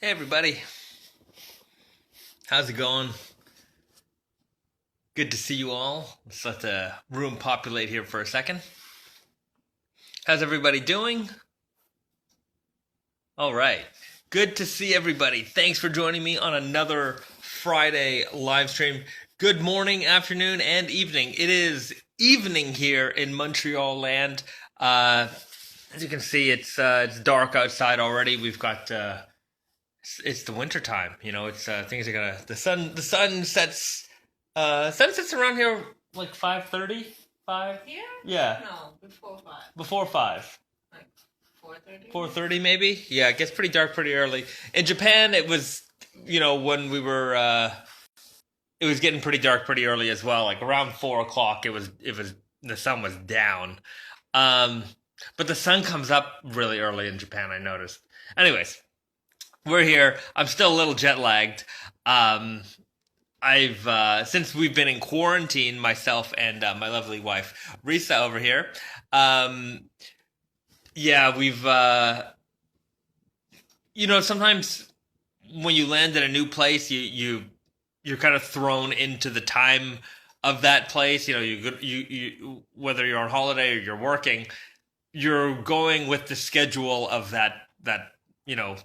Hey everybody, how's it going? Good to see you all. Let's let the room populate here for a second. How's everybody doing? All right, good to see everybody. Thanks for joining me on another Friday live stream. Good morning, afternoon, and evening. It is evening here in Montreal land. As you can see, it's dark outside already. We've got it's the winter time. You know, it's things are gonna the sun sets. Sun sets around here like 5:30. 5? Here? Yeah. No, before 5. Before 5. Like 4:30? 4:30 maybe? Yeah, it gets pretty dark pretty early. In Japan it was, when we were it was getting pretty dark pretty early as well. Like around 4 o'clock it was the sun was down. But the sun comes up really early in Japan, I noticed. Anyways, we're here. I'm still a little jet lagged. I've since we've been in quarantine, myself and my lovely wife Risa over here. Yeah, we've sometimes when you land in a new place, you're kind of thrown into the time of that place. You whether you're on holiday or you're working, you're going with the schedule of that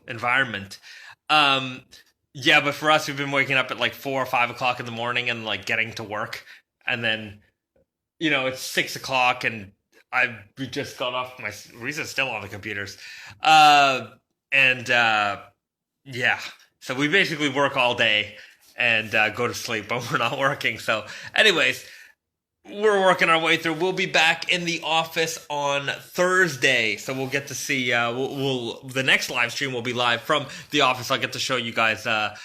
environment. Yeah, but for us, we've been waking up at like 4 or 5 o'clock in the morning and like getting to work, and then it's 6 o'clock and we just got off my. Risa's still on the computers, and yeah, so we basically work all day and go to sleep when we're not working. So, anyways, we're working our way through. We'll be back in the office on Thursday, so we'll get to see. The next live stream will be live from the office. I'll get to show you guys a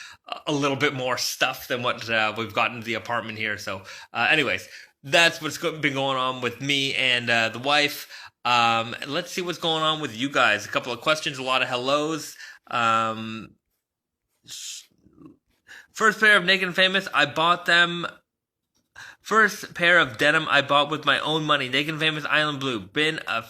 little bit more stuff than what we've got in the apartment here. So, anyways, that's what's been going on with me and the wife. Let's see what's going on with you guys. A couple of questions, a lot of hellos. First pair of Naked and Famous, I bought them. First pair of denim I bought with my own money. Naked and Famous Island Blue. Been a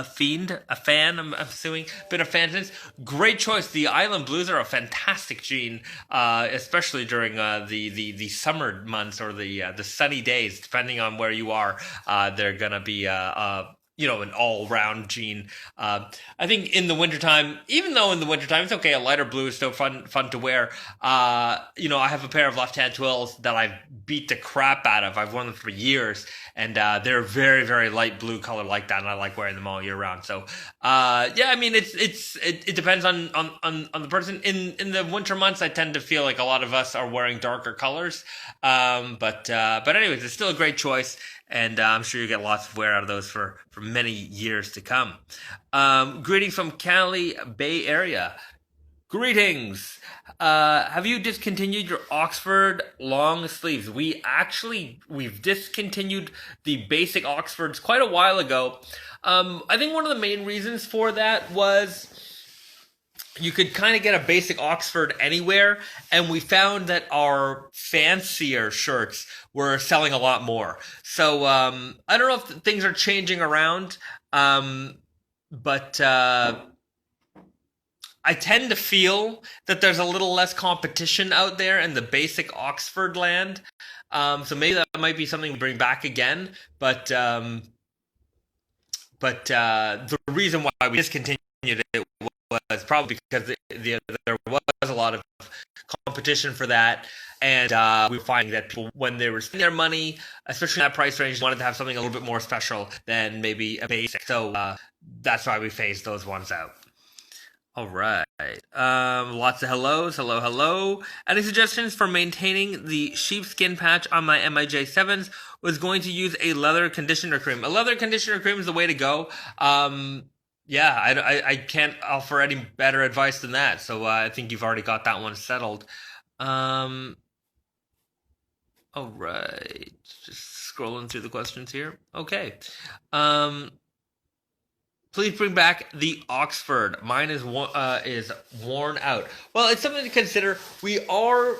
fan, I'm assuming. Been a fan since. Great choice. The Island Blues are a fantastic jean, especially during the summer months or the sunny days, depending on where you are. They're going to be an all-round jean. I think in the wintertime, even though in the wintertime it's okay, a lighter blue is still fun to wear. I have a pair of left-hand twills that I've beat the crap out of. I've worn them for years, and they're very, very light blue color like that, and I like wearing them all year round. So, yeah, I mean, it depends on the person. In the winter months, I tend to feel like a lot of us are wearing darker colors. But anyways, it's still a great choice. And I'm sure you get lots of wear out of those for many years to come. Greetings from Cali Bay Area. Greetings. Have you discontinued your Oxford long sleeves? We've discontinued the basic Oxfords quite a while ago. I think one of the main reasons for that was you could kind of get a basic Oxford anywhere, and we found that our fancier shirts were selling a lot more. So I don't know if things are changing around, but I tend to feel that there's a little less competition out there in the basic Oxford land. So maybe that might be something we bring back again. But the reason why we discontinued it was probably because there was a lot of competition for that, and we were finding that people, when they were spending their money, especially in that price range, wanted to have something a little bit more special than maybe a basic. So that's why we phased those ones out. All right. Lots of hellos. Hello. Any suggestions for maintaining the sheepskin patch on my MIJ7s? Was going to use a leather conditioner cream. A leather conditioner cream is the way to go. Yeah, I can't offer any better advice than that. So I think you've already got that one settled. All right. Just scrolling through the questions here. Okay. Please bring back the Oxford. Mine is worn out. Well, it's something to consider. We are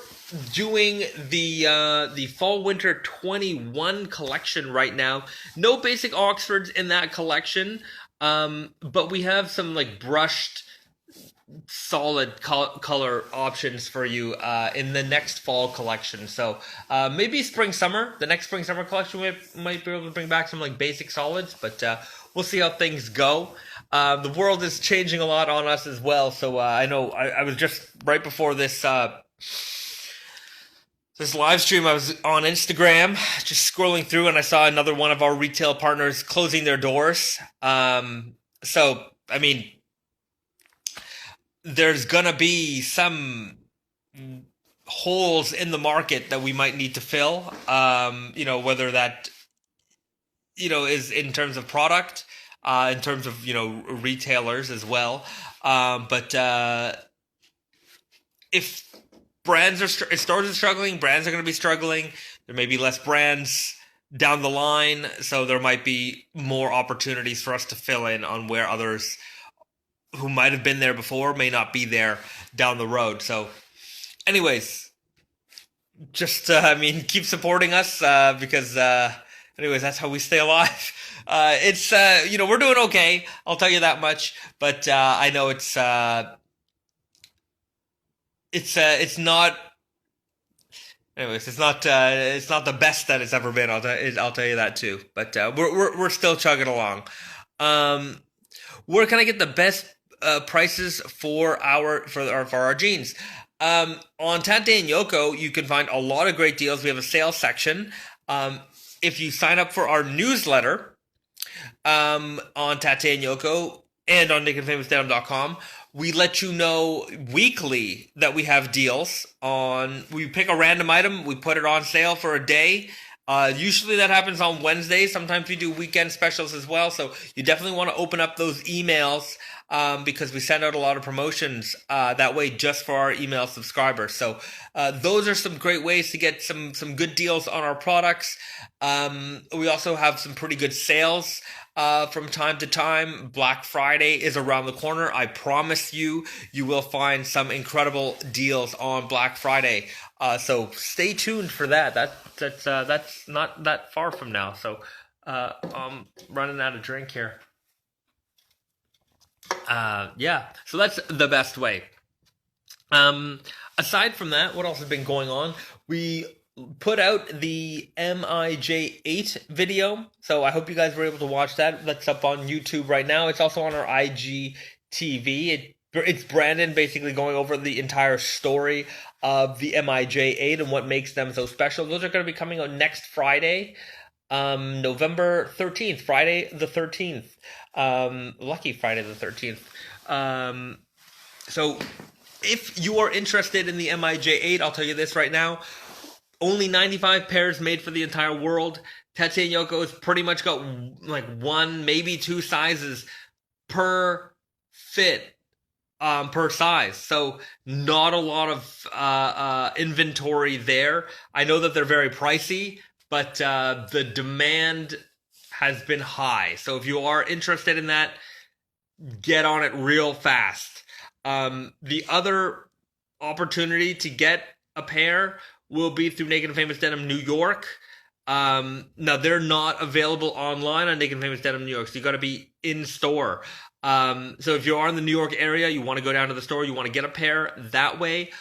doing the fall winter 21 collection right now. No basic Oxfords in that collection. But we have some like brushed solid color options for you in the next fall collection. So maybe spring summer, the next spring summer collection, we might be able to bring back some like basic solids, but we'll see how things go. The world is changing a lot on us as well. So I know I was just right before this this live stream, I was on Instagram just scrolling through, and I saw another one of our retail partners closing their doors. So I mean, there's gonna be some holes in the market that we might need to fill. Whether that is in terms of product, in terms of retailers as well. But if stores are struggling, brands are going to be struggling. There may be less brands down the line, so there might be more opportunities for us to fill in on where others who might have been there before may not be there down the road. So anyways, just keep supporting us because anyways, that's how we stay alive. It's we're doing okay, I'll tell you that much, but I know it's not, anyways, it's not the best that it's ever been. I'll tell you that too. But we're still chugging along. Where can I get the best prices for our jeans? On Tate and Yoko, you can find a lot of great deals. We have a sales section. If you sign up for our newsletter on Tate and Yoko and on nakedandfamousdenim.com, we let you know weekly that we have deals on. We pick a random item, we put it on sale for a day. Usually that happens on Wednesdays. Sometimes we do weekend specials as well. So you definitely want to open up those emails because we send out a lot of promotions that way just for our email subscribers. So those are some great ways to get some good deals on our products. We also have some pretty good sales from time to time. Black Friday is around the corner. I promise you will find some incredible deals on Black Friday. So stay tuned for that. That's not that far from now. So I'm running out of drink here. So that's the best way. Aside from that, what else has been going on? We put out the MIJ8 video, so I hope you guys were able to watch that. That's up on YouTube right now. It's also on our IGTV. It's Brandon basically going over the entire story of the MIJ8 and what makes them so special. Those are going to be coming out next Friday, November 13th, Friday the 13th. Lucky Friday the 13th. So if you are interested in the MIJ8, I'll tell you this right now. Only 95 pairs made for the entire world. Tate and Yoko has pretty much got like one, maybe two sizes per fit, per size. So not a lot of inventory there. I know that they're very pricey, but the demand has been high. So if you are interested in that, get on it real fast. The other opportunity to get a pair will be through Naked and Famous Denim New York. Now, they're not available online on Naked and Famous Denim New York, so you got to be in store. So if you are in the New York area, you want to go down to the store, you want to get a pair that way.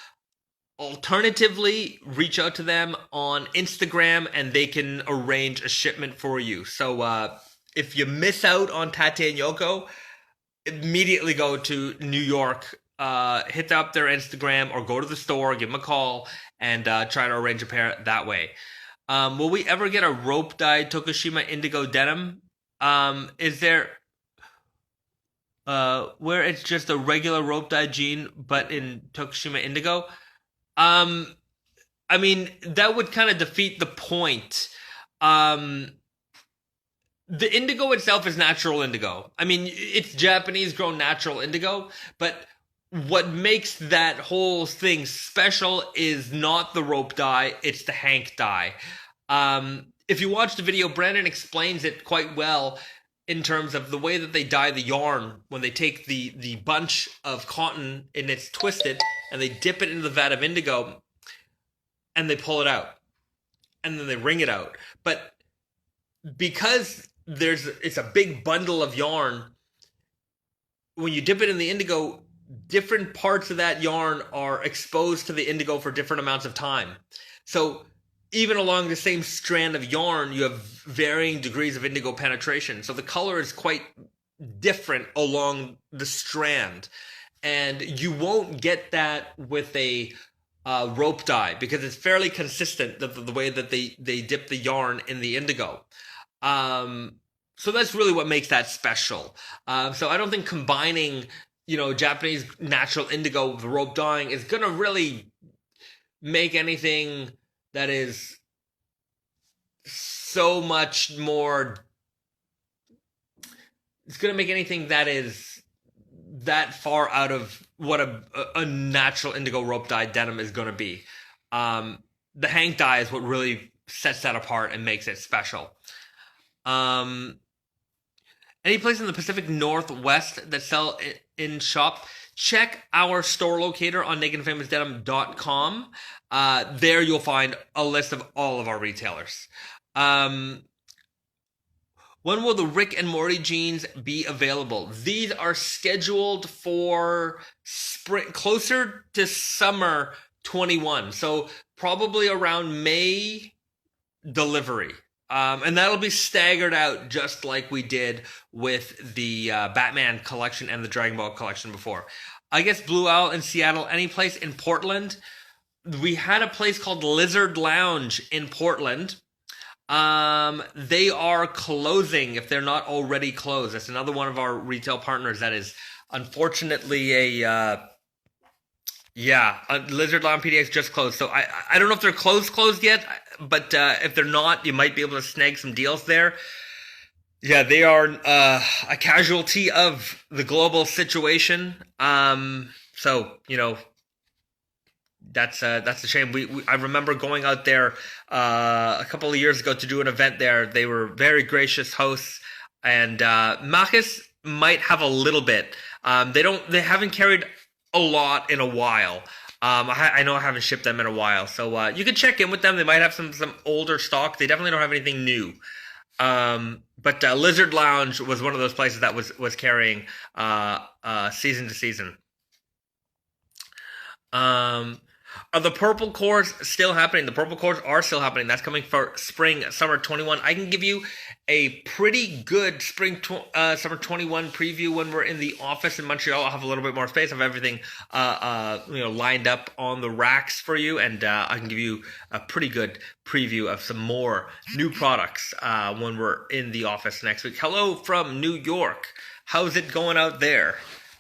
Alternatively, reach out to them on Instagram and they can arrange a shipment for you. So if you miss out on Tate and Yoko, immediately go to New York, hit up their Instagram or go to the store, give them a call, and try to arrange a pair that way. Will we ever get a rope dyed Tokushima indigo denim? Is there where it's just a regular rope dyed jean but in Tokushima indigo? I mean, that would kind of defeat the point. The indigo itself is natural indigo. I mean, it's Japanese grown natural indigo, but what makes that whole thing special is not the rope dye, it's the hank dye. If you watch the video, Brandon explains it quite well in terms of the way that they dye the yarn when they take the bunch of cotton and it's twisted and they dip it into the vat of indigo and they pull it out and then they wring it out. But because it's a big bundle of yarn, when you dip it in the indigo, different parts of that yarn are exposed to the indigo for different amounts of time. So even along the same strand of yarn, you have varying degrees of indigo penetration. So the color is quite different along the strand. And you won't get that with a rope dye because it's fairly consistent, the way that they dip the yarn in the indigo. So that's really what makes that special. So I don't think combining, Japanese natural indigo with rope dyeing is going to really make anything that is so much more. It's going to make anything that is that far out of what a natural indigo rope dye denim is going to be. The hang dye is what really sets that apart and makes it special. Any place in the Pacific Northwest that sell in shop, check our store locator on nakedandfamousdenim.com. There you'll find a list of all of our retailers. When will the Rick and Morty jeans be available? These are scheduled for spring, closer to summer 21. So probably around May delivery. And that'll be staggered out just like we did with the Batman collection and the Dragon Ball collection before. I guess Blue Owl in Seattle, any place in Portland. We had a place called Lizard Lounge in Portland. They are closing if they're not already closed. That's another one of our retail partners that is unfortunately Lizard Lounge PDX just closed. So I don't know if they're closed yet, but if they're not, you might be able to snag some deals there. Yeah, they are a casualty of the global situation. So that's a shame. I remember going out there a couple of years ago to do an event there. They were very gracious hosts, and Marcus might have a little bit. They haven't carried a lot in a while. I know I haven't shipped them in a while, so you can check in with them. They might have some older stock. They definitely don't have anything new. But Lizard Lounge was one of those places that was carrying season to season. Are the purple cores still happening? The purple cores are still happening. That's coming for spring, summer 21. I can give you a pretty good spring, summer 21 preview when we're in the office in Montreal. I'll have a little bit more space. I have everything, lined up on the racks for you, and I can give you a pretty good preview of some more new products when we're in the office next week. Hello from New York. How's it going out there?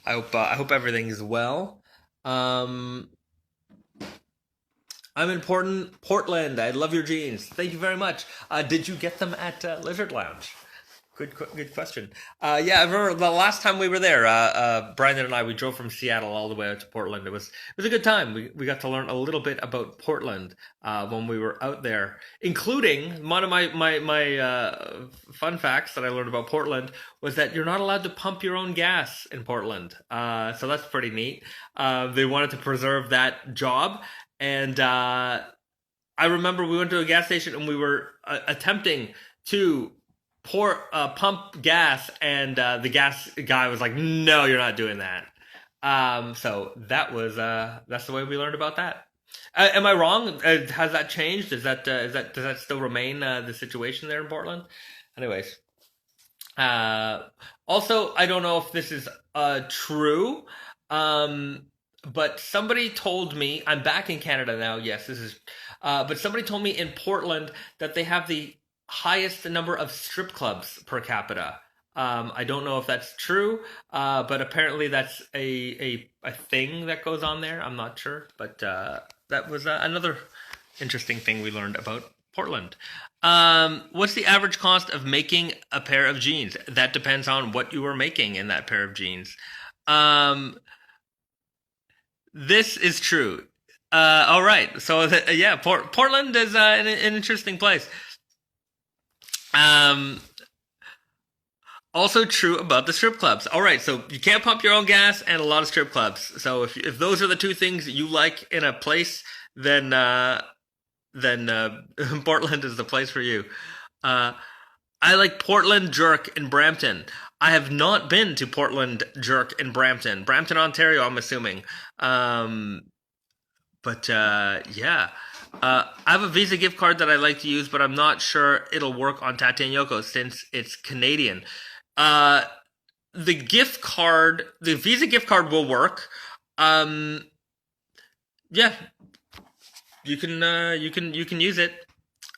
I hope everything is well. I'm in Portland. I love your jeans. Thank you very much. Did you get them at Lizard Lounge? Good question. I remember the last time we were there, Brandon and I, we drove from Seattle all the way out to Portland. It was a good time. We got to learn a little bit about Portland when we were out there, including one of my fun facts that I learned about Portland was that you're not allowed to pump your own gas in Portland. So that's pretty neat. They wanted to preserve that job. And I remember we went to a gas station and we were attempting to pump gas, and the gas guy was like, "No, you're not doing that." So that's the way we learned about that. Am I wrong? Has that changed? Does that still remain the situation there in Portland? Anyways, also I don't know if this is true. But somebody told me, I'm back in Canada now, yes, this is, but somebody told me in Portland that they have the highest number of strip clubs per capita. I don't know if that's true, but apparently that's a thing that goes on there. I'm not sure, but that was another interesting thing we learned about Portland. What's the average cost of making a pair of jeans? That depends on what you are making in that pair of jeans. This is true. All right. So, Portland is an interesting place. Also true about the strip clubs. All right. So you can't pump your own gas and a lot of strip clubs. So if those are the two things you like in a place, then Portland is the place for you. I like Portland, Jerk, and Brampton. I have not been to Portland, Jerk, and Brampton. Brampton, Ontario, I'm assuming. But yeah. I have a Visa gift card that I like to use, but I'm not sure it'll work on Tate and Yoko since it's Canadian. Uh, the Visa gift card will work. Um, yeah, you can use it.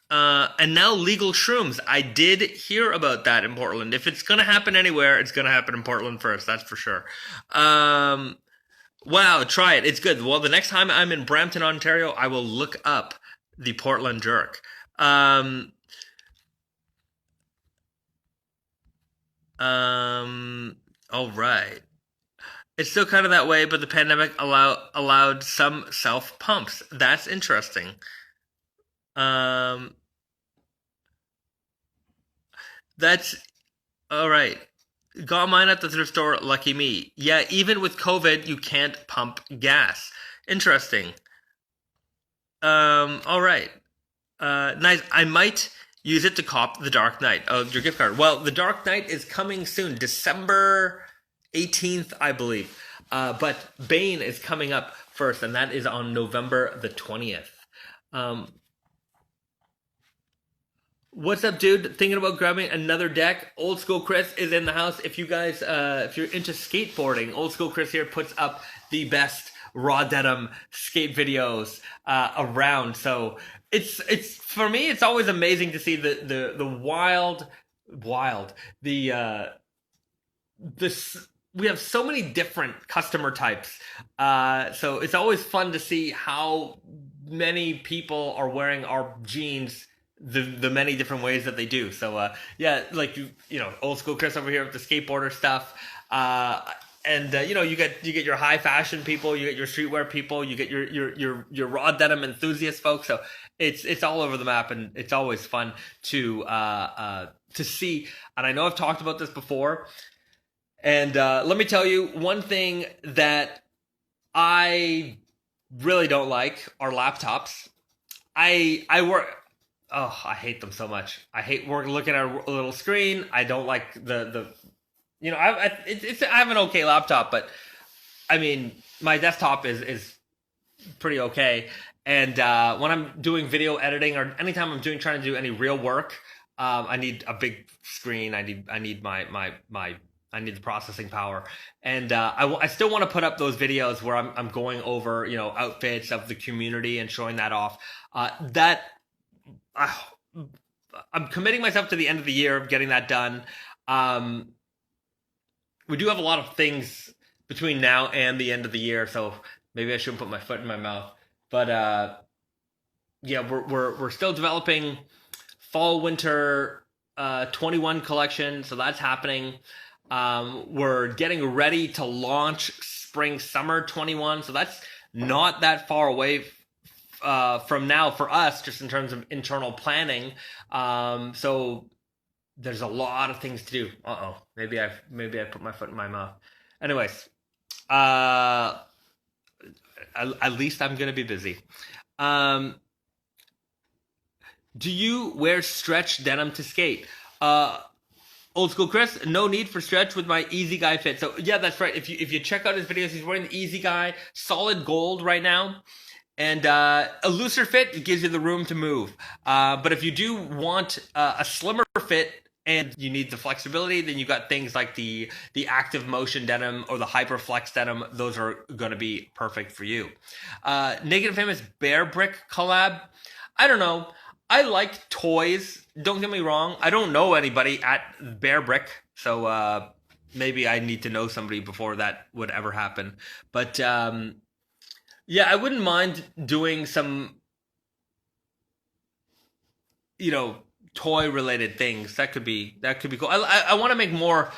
And now legal shrooms. I did hear about that in Portland. If it's gonna happen anywhere, it's gonna happen in Portland first. That's for sure. Wow, try it. It's good. Well, the next time I'm in Brampton, Ontario, I will look up the Portland Jerk. Um, all right. It's still kind of that way, but the pandemic allowed some self pumps. That's interesting. Um, that's all right. Got mine at the thrift store. Lucky me. Yeah, even with COVID, you can't pump gas. Interesting. All right. Nice. I might use it to cop The Dark Knight. Oh, your gift card. Well, The Dark Knight is coming soon, December 18th, I believe. But Bane is coming up first, and that is on November the 20th. Um, What's up, dude? Thinking about grabbing another deck? Old School Chris is in the house. If you guys, if you're into skateboarding, Old School Chris here puts up the best raw denim skate videos around. So it's for me, it's always amazing to see the wild this. We have so many different customer types. So it's always fun to see how many people are wearing our jeans the many different ways that they do. So yeah, like old school Chris over here with the skateboarder stuff. And you get your high fashion people, you get your streetwear people, you get your raw denim enthusiast folks. So it's all over the map, and it's always fun to see. And I know I've talked about this before. And let me tell you, one thing that I really don't like are laptops. I work. Oh, I hate them so much. I hate looking at a little screen. I don't like I have an okay laptop, but I mean my desktop is pretty okay. And when I'm doing video editing or anytime I'm trying to do any real work, I need a big screen. I need I need the processing power, and I still want to put up those videos where I'm going over outfits of the community and showing that off. I'm committing myself to the end of the year of getting that done. We do have a lot of things between now and the end of the year, so maybe I shouldn't put my foot in my mouth. But yeah, we're still developing fall winter 21 collection, so that's happening. We're getting ready to launch spring summer 21, so that's not that far away from now for us, just in terms of internal planning. So there's a lot of things to do. Maybe I put my foot in my mouth. Anyways, at least I'm gonna be busy. Do you wear stretch denim to skate? Old School Chris, no need for stretch with my Easy Guy fit. So yeah, that's right. If you check out his videos, he's wearing the Easy Guy, solid gold right now. And a looser fit gives you the room to move. But if you do want a slimmer fit and you need the flexibility, then you got things like the active motion denim or the hyperflex denim. Those are going to be perfect for you. Naked and Famous Bear Brick collab. I don't know. I like toys. Don't get me wrong. I don't know anybody at Bear Brick, so maybe I need to know somebody before that would ever happen. But yeah, I wouldn't mind doing some, toy related things. That could be cool. I want to make more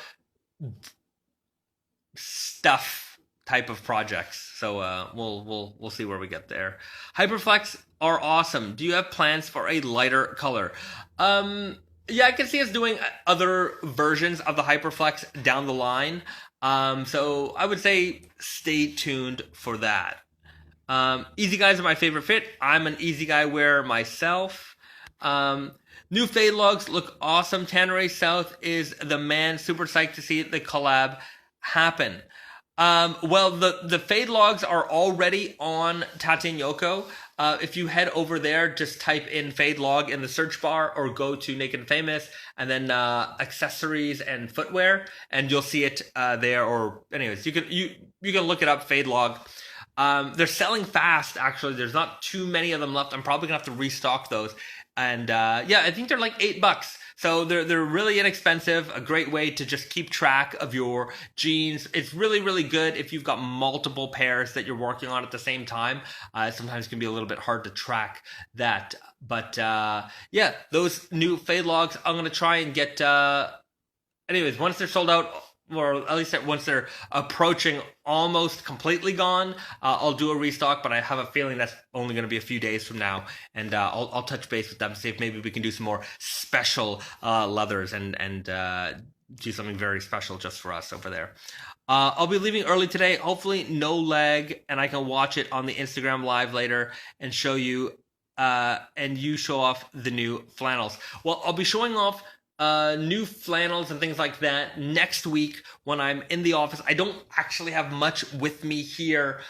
stuff type of projects. So we'll see where we get there. Hyperflex are awesome. Do you have plans for a lighter color? Yeah, I can see us doing other versions of the Hyperflex down the line. So I would say stay tuned for that. Easy Guys are my favorite fit. I'm an Easy Guy wearer myself. New fade logs look awesome. Tanneray South is the man. Super psyched to see the collab happen. Well, the fade logs are already on Tate and Yoko. If you head over there, just type in fade log in the search bar or go to Naked and Famous and then accessories and footwear, and you'll see it there. Or anyways, you can look it up, fade log. They're selling fast, actually. There's not too many of them left. I'm probably gonna have to restock those. And yeah, I think they're like $8. So they're really inexpensive. A great way to just keep track of your jeans. It's really, really good if you've got multiple pairs that you're working on at the same time. Sometimes it can be a little bit hard to track that. But yeah, those new fade logs, I'm gonna try and get. Anyways, once they're sold out, or at least once they're approaching almost completely gone, I'll do a restock, but I have a feeling that's only going to be a few days from now, and I'll touch base with them, see if maybe we can do some more special leathers and do something very special just for us over there. I'll be leaving early today, hopefully no lag, and I can watch it on the Instagram live later and show you, and you show off the new flannels. Well, I'll be showing off new flannels and things like that next week when I'm in the office. I don't actually have much with me here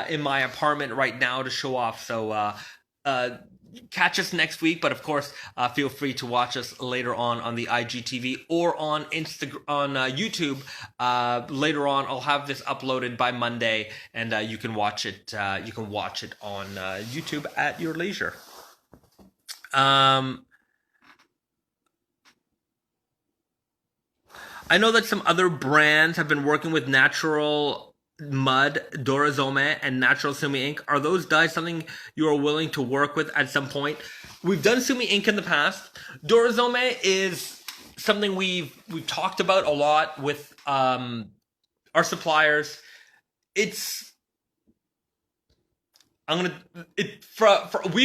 in my apartment right now to show off, so catch us next week. But of course, feel free to watch us later on the IGTV or on YouTube. Later on, I'll have this uploaded by Monday, and you can watch it. You can watch it on YouTube at your leisure. I know that some other brands have been working with Natural Mud, Dorazome, and Natural Sumi Ink. Are those dyes something you are willing to work with at some point? We've done Sumi Ink in the past. Dorazome is something we've talked about a lot with our suppliers. We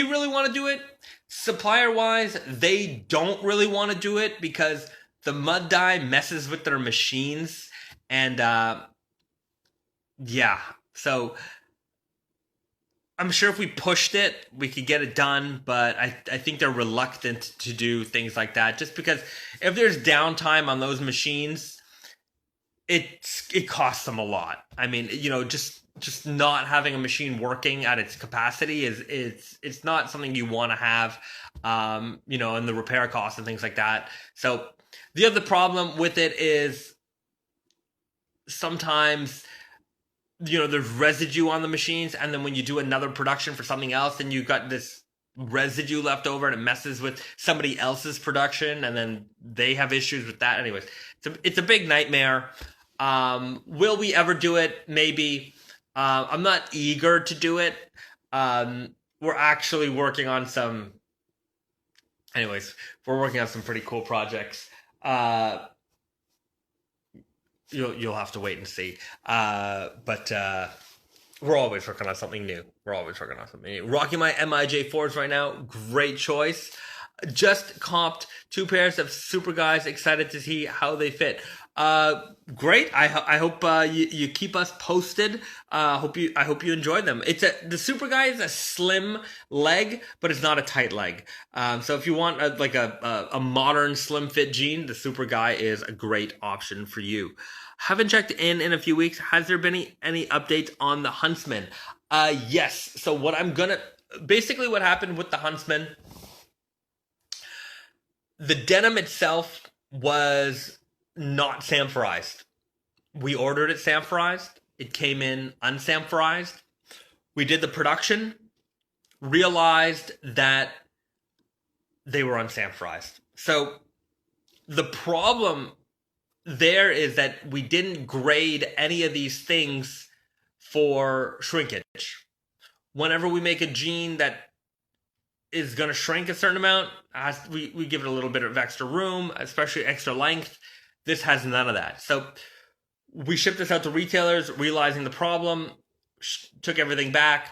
really want to do it. Supplier wise, they don't really want to do it because the mud dye messes with their machines, and yeah, so I'm sure if we pushed it, we could get it done, but I think they're reluctant to do things like that, just because if there's downtime on those machines, it costs them a lot. I mean, just not having a machine working at its capacity it's not something you want to have, and the repair costs and things like that. So the other problem with it is sometimes, there's residue on the machines, and then when you do another production for something else, then you've got this residue left over, and it messes with somebody else's production, and then they have issues with that. Anyways, it's a big nightmare. Will we ever do it? Maybe. I'm not eager to do it. We're actually working on some... Anyways, we're working on some pretty cool projects. You'll have to wait and see. But we're always working on something new. Rocking my MIJ4s right now. Great choice. Just comped 2 pairs of Super Guys. Excited to see how they fit. Great. I hope you keep us posted. I hope you enjoy them. The Super Guy is a slim leg, but it's not a tight leg. So if you want a modern slim fit jean, the Super Guy is a great option for you. Haven't checked in a few weeks. Has there been any updates on the Huntsman? Yes. So what happened with the Huntsman, the denim itself was not samphorized. We ordered it samphorized. It came in unsamphorized. We did the production, realized that they were unsamphorized. So the problem there is that we didn't grade any of these things for shrinkage. Whenever we make a jean that is going to shrink a certain amount, we give it a little bit of extra room, especially extra length. This has none of that. So we shipped this out to retailers, realizing the problem, took everything back.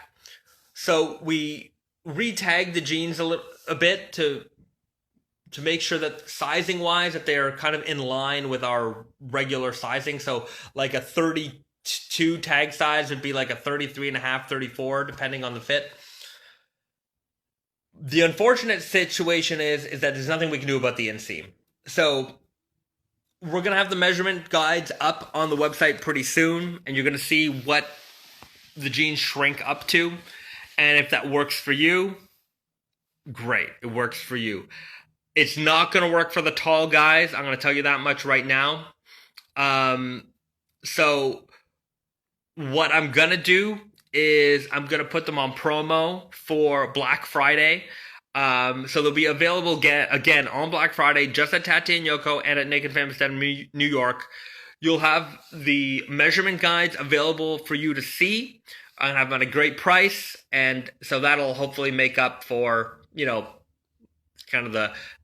So we re-tagged the jeans a bit to make sure that sizing wise that they are kind of in line with our regular sizing. So like a 32 tag size would be like a 33.5, 34, depending on the fit. The unfortunate situation is that there's nothing we can do about the inseam. So we're gonna have the measurement guides up on the website pretty soon, and you're gonna see what the jeans shrink up to, and if that works for you, great, it works for you. It's not gonna work for the tall guys. I'm gonna tell you that much right now. So what I'm gonna do is I'm gonna put them on promo for Black Friday. So they'll be available again on Black Friday, just at Tati and Yoko and at Naked Famous Denim New York. You'll have the measurement guides available for you to see and have them at a great price, and so that'll hopefully make up for, you know, kind of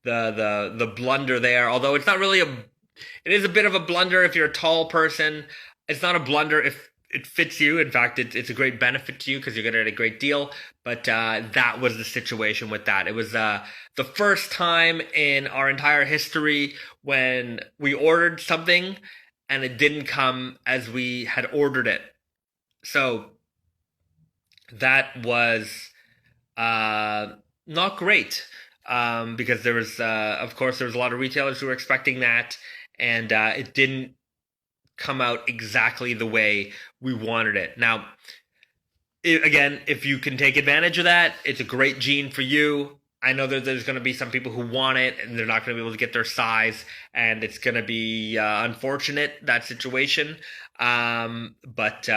the blunder there. Although it's not really it is a bit of a blunder if you're a tall person. It's not a blunder if it fits you. In fact, it's a great benefit to you because you're going to get a great deal. But that was the situation with that. It was the first time in our entire history when we ordered something and it didn't come as we had ordered it. So that was not great, because there was, of course, there was a lot of retailers who were expecting that, and it didn't come out exactly the way we wanted it. Now, again, if you can take advantage of that, it's a great jean for you. I know that there's going to be some people who want it and they're not going to be able to get their size, and it's going to be unfortunate, that situation. But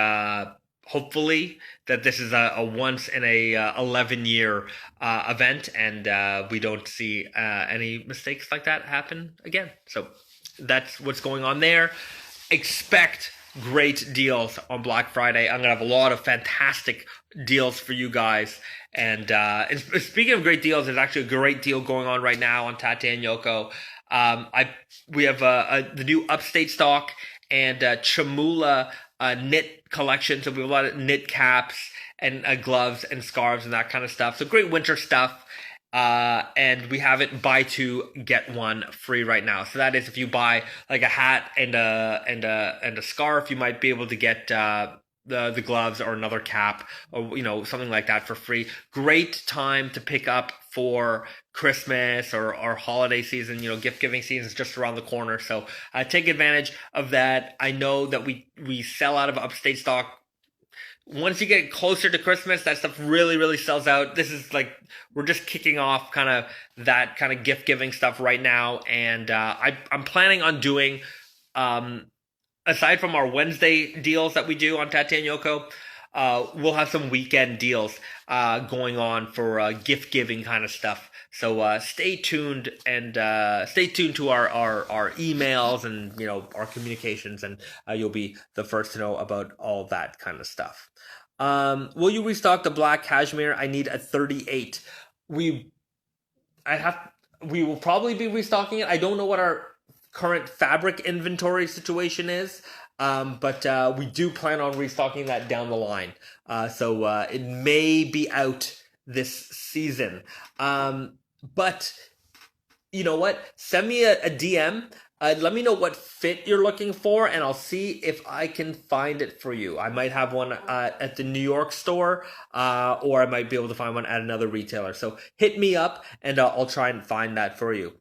hopefully that this is a once in a 11-year event, and we don't see any mistakes like that happen again. So that's what's going on there. Expect great deals on Black Friday. I'm going to have a lot of fantastic deals for you guys. And speaking of great deals, there's actually a great deal going on right now on Tate and Yoko. We have the new Upstate stock and Chamula knit collection. So we have a lot of knit caps and gloves and scarves and that kind of stuff. So great winter stuff. And we have it buy two, get one free right now. So that is, if you buy like a hat and a scarf, you might be able to get the gloves or another cap, or, you know, something like that for free. Great time to pick up for Christmas or holiday season. You know, gift giving season is just around the corner. So take advantage of that. I know that we sell out of Upstate stock. Once you get closer to Christmas, that stuff really, really sells out. This is like, we're just kicking off kind of that kind of gift giving stuff right now. And I'm planning on doing, aside from our Wednesday deals that we do on Tate and Yoko, we'll have some weekend deals going on for gift giving kind of stuff. So stay tuned, and stay tuned to our emails and, you know, our communications, and you'll be the first to know about all that kind of stuff. Will you restock the black cashmere? I need a 38. We will probably be restocking it. I don't know what our current fabric inventory situation is, but we do plan on restocking that down the line. So it may be out this season. But you know what? Send me a DM. Let me know what fit you're looking for, and I'll see if I can find it for you. I might have one at the New York store, or I might be able to find one at another retailer. So hit me up, and I'll try and find that for you.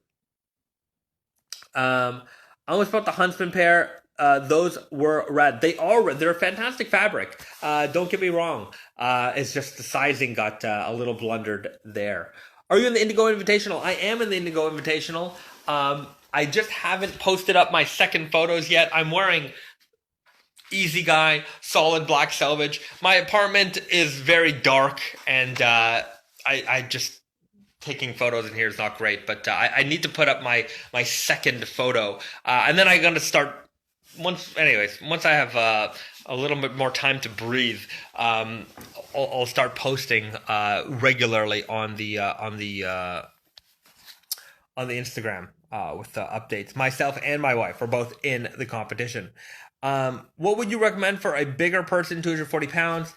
I almost bought the Huntsman pair. Those were red. They are red. They're a fantastic fabric. Don't get me wrong. It's just the sizing got a little blundered there. Are you in the Indigo Invitational? I am in the Indigo Invitational. I just haven't posted up my second photos yet. I'm wearing Easy Guy, solid black selvage. My apartment is very dark, and I just, taking photos in here is not great, but I need to put up my second photo. And then I'm going to start, once I have a little bit more time to breathe, I'll start posting regularly on the Instagram with the updates. Myself and my wife are both in the competition. What would you recommend for a bigger person, 240 pounds?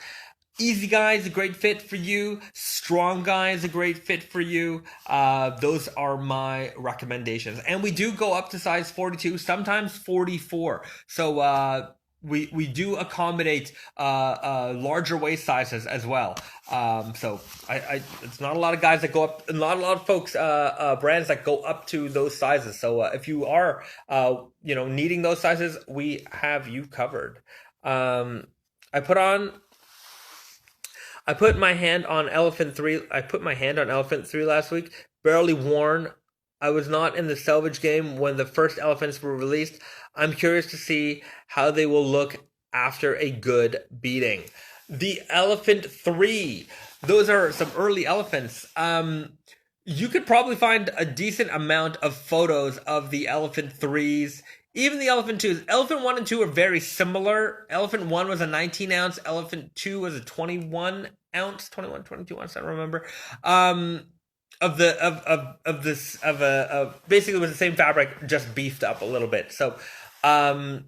Easy Guy is a great fit for you. Strong Guy is a great fit for you. Those are my recommendations. And we do go up to size 42, sometimes 44. So we do accommodate larger waist sizes as well. So I it's not a lot of guys that go up, not a lot of folks brands that go up to those sizes. So if you are needing those sizes, we have you covered. I put on I put my hand on Elephant 3. I put my hand on Elephant 3 last week. Barely worn. I was not in the salvage game when the first elephants were released. I'm curious to see how they will look after a good beating. The Elephant 3. Those are some early elephants. You could probably find a decent amount of photos of the Elephant 3s. Even the Elephant 2s. Elephant 1 and 2 are very similar. Elephant 1 was a 19 ounce. Elephant 2 was a 21 ounce. 21, 22 ounce, I don't remember. Basically it was the same fabric, just beefed up a little bit. So, yeah,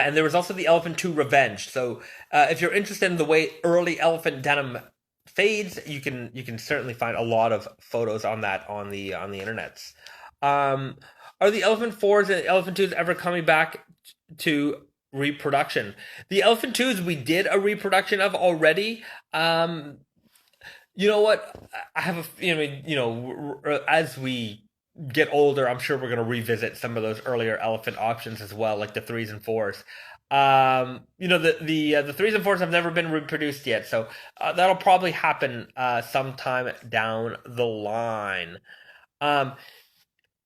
and there was also the Elephant 2 Revenge. So, if you're interested in the way early elephant denim fades, you can certainly find a lot of photos on that on the internets. Are the Elephant 4s and Elephant 2s ever coming back to reproduction? The Elephant 2s we did a reproduction of already. You know what? I have as we get older, I'm sure we're going to revisit some of those earlier elephant options as well, like the 3s and 4s. The 3s and 4s have never been reproduced yet, so that'll probably happen sometime down the line.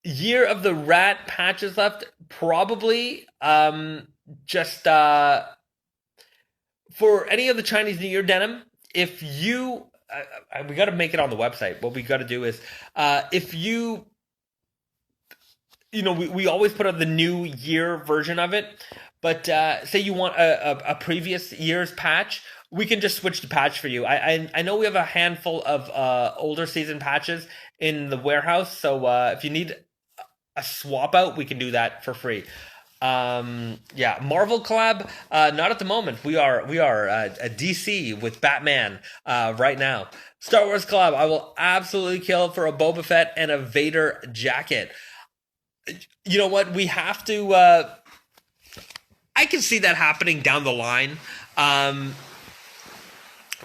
Year of the rat patches left, probably just for any of the Chinese New Year denim. If you we got to make it on the website. What we got to do is if you we always put out the new year version of it, but say you want a previous year's patch, we can just switch the patch for you. I know we have a handful of older season patches in the warehouse, so if you need a swap out, we can do that for free. Marvel collab, not at the moment. We are a DC with Batman right now. Star Wars collab, I will absolutely kill for a Boba Fett and a Vader jacket. You know what? We have to. I can see that happening down the line.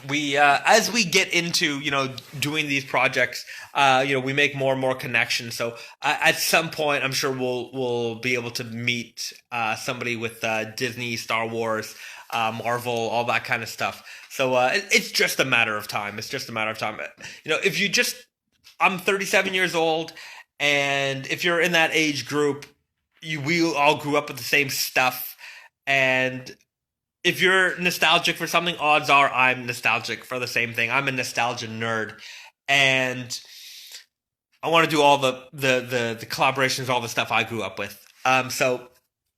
We as we get into doing these projects, we make more and more connections. So at some point, I'm sure we'll be able to meet somebody with Disney, Star Wars, Marvel, all that kind of stuff. So it's just a matter of time. It's just a matter of time. I'm 37 years old, and if you're in that age group, we all grew up with the same stuff, and if you're nostalgic for something, odds are I'm nostalgic for the same thing. I'm a nostalgia nerd, and I want to do all the collaborations, all the stuff I grew up with. So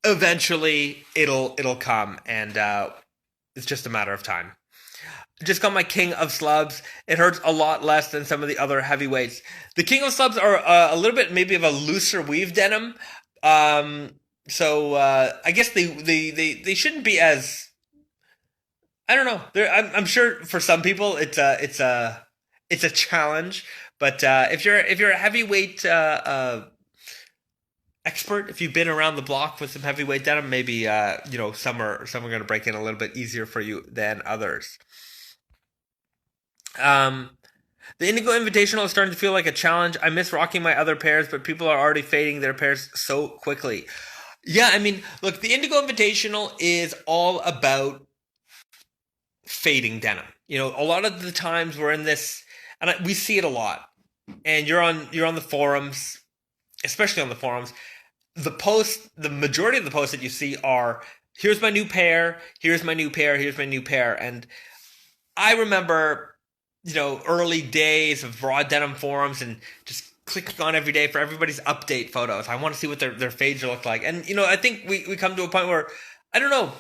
eventually it'll come, and it's just a matter of time. Just got my King of Slubs. It hurts a lot less than some of the other heavyweights. The King of Slubs are a little bit maybe of a looser weave denim. So I guess they shouldn't be as, I don't know. I'm sure for some people it's a challenge, but if you're a heavyweight expert, if you've been around the block with some heavyweight denim, maybe some are going to break in a little bit easier for you than others. The Indigo Invitational is starting to feel like a challenge. I miss rocking my other pairs, but people are already fading their pairs so quickly. Yeah, I mean, look, the Indigo Invitational is all about fading denim. A lot of the times we're in this, and we see it a lot. And you're on the forums, especially on the forums. The majority of the posts that you see are, here's my new pair, here's my new pair, here's my new pair. And I remember, early days of raw denim forums and just clicking on every day for everybody's update photos. I want to see what their fades look like. And, I think we come to a point where, I don't know,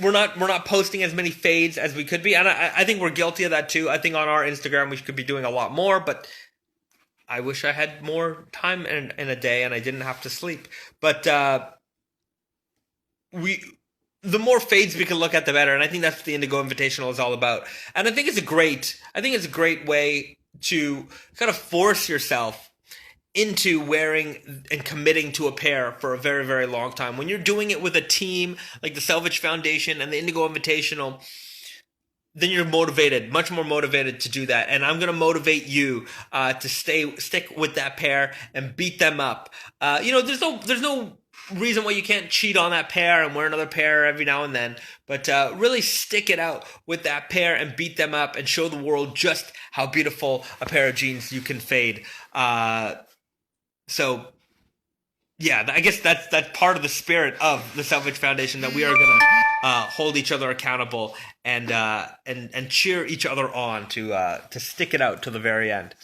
we're not posting as many fades as we could be. And I think we're guilty of that too. I think on our Instagram, we could be doing a lot more, but I wish I had more time in a day and I didn't have to sleep. But the more fades we can look at, the better. And I think that's what the Indigo Invitational is all about. And I think it's a great way to kind of force yourself into wearing and committing to a pair for a very, very long time. When you're doing it with a team like the Selvage Foundation and the Indigo Invitational, then you're motivated, much more motivated to do that. And I'm going to motivate you to stick with that pair and beat them up. There's no reason why you can't cheat on that pair and wear another pair every now and then. But really stick it out with that pair and beat them up and show the world just how beautiful a pair of jeans you can fade. So yeah, I guess that's part of the spirit of the Selvage Foundation, that we are going to hold each other accountable and cheer each other on to stick it out to the very end.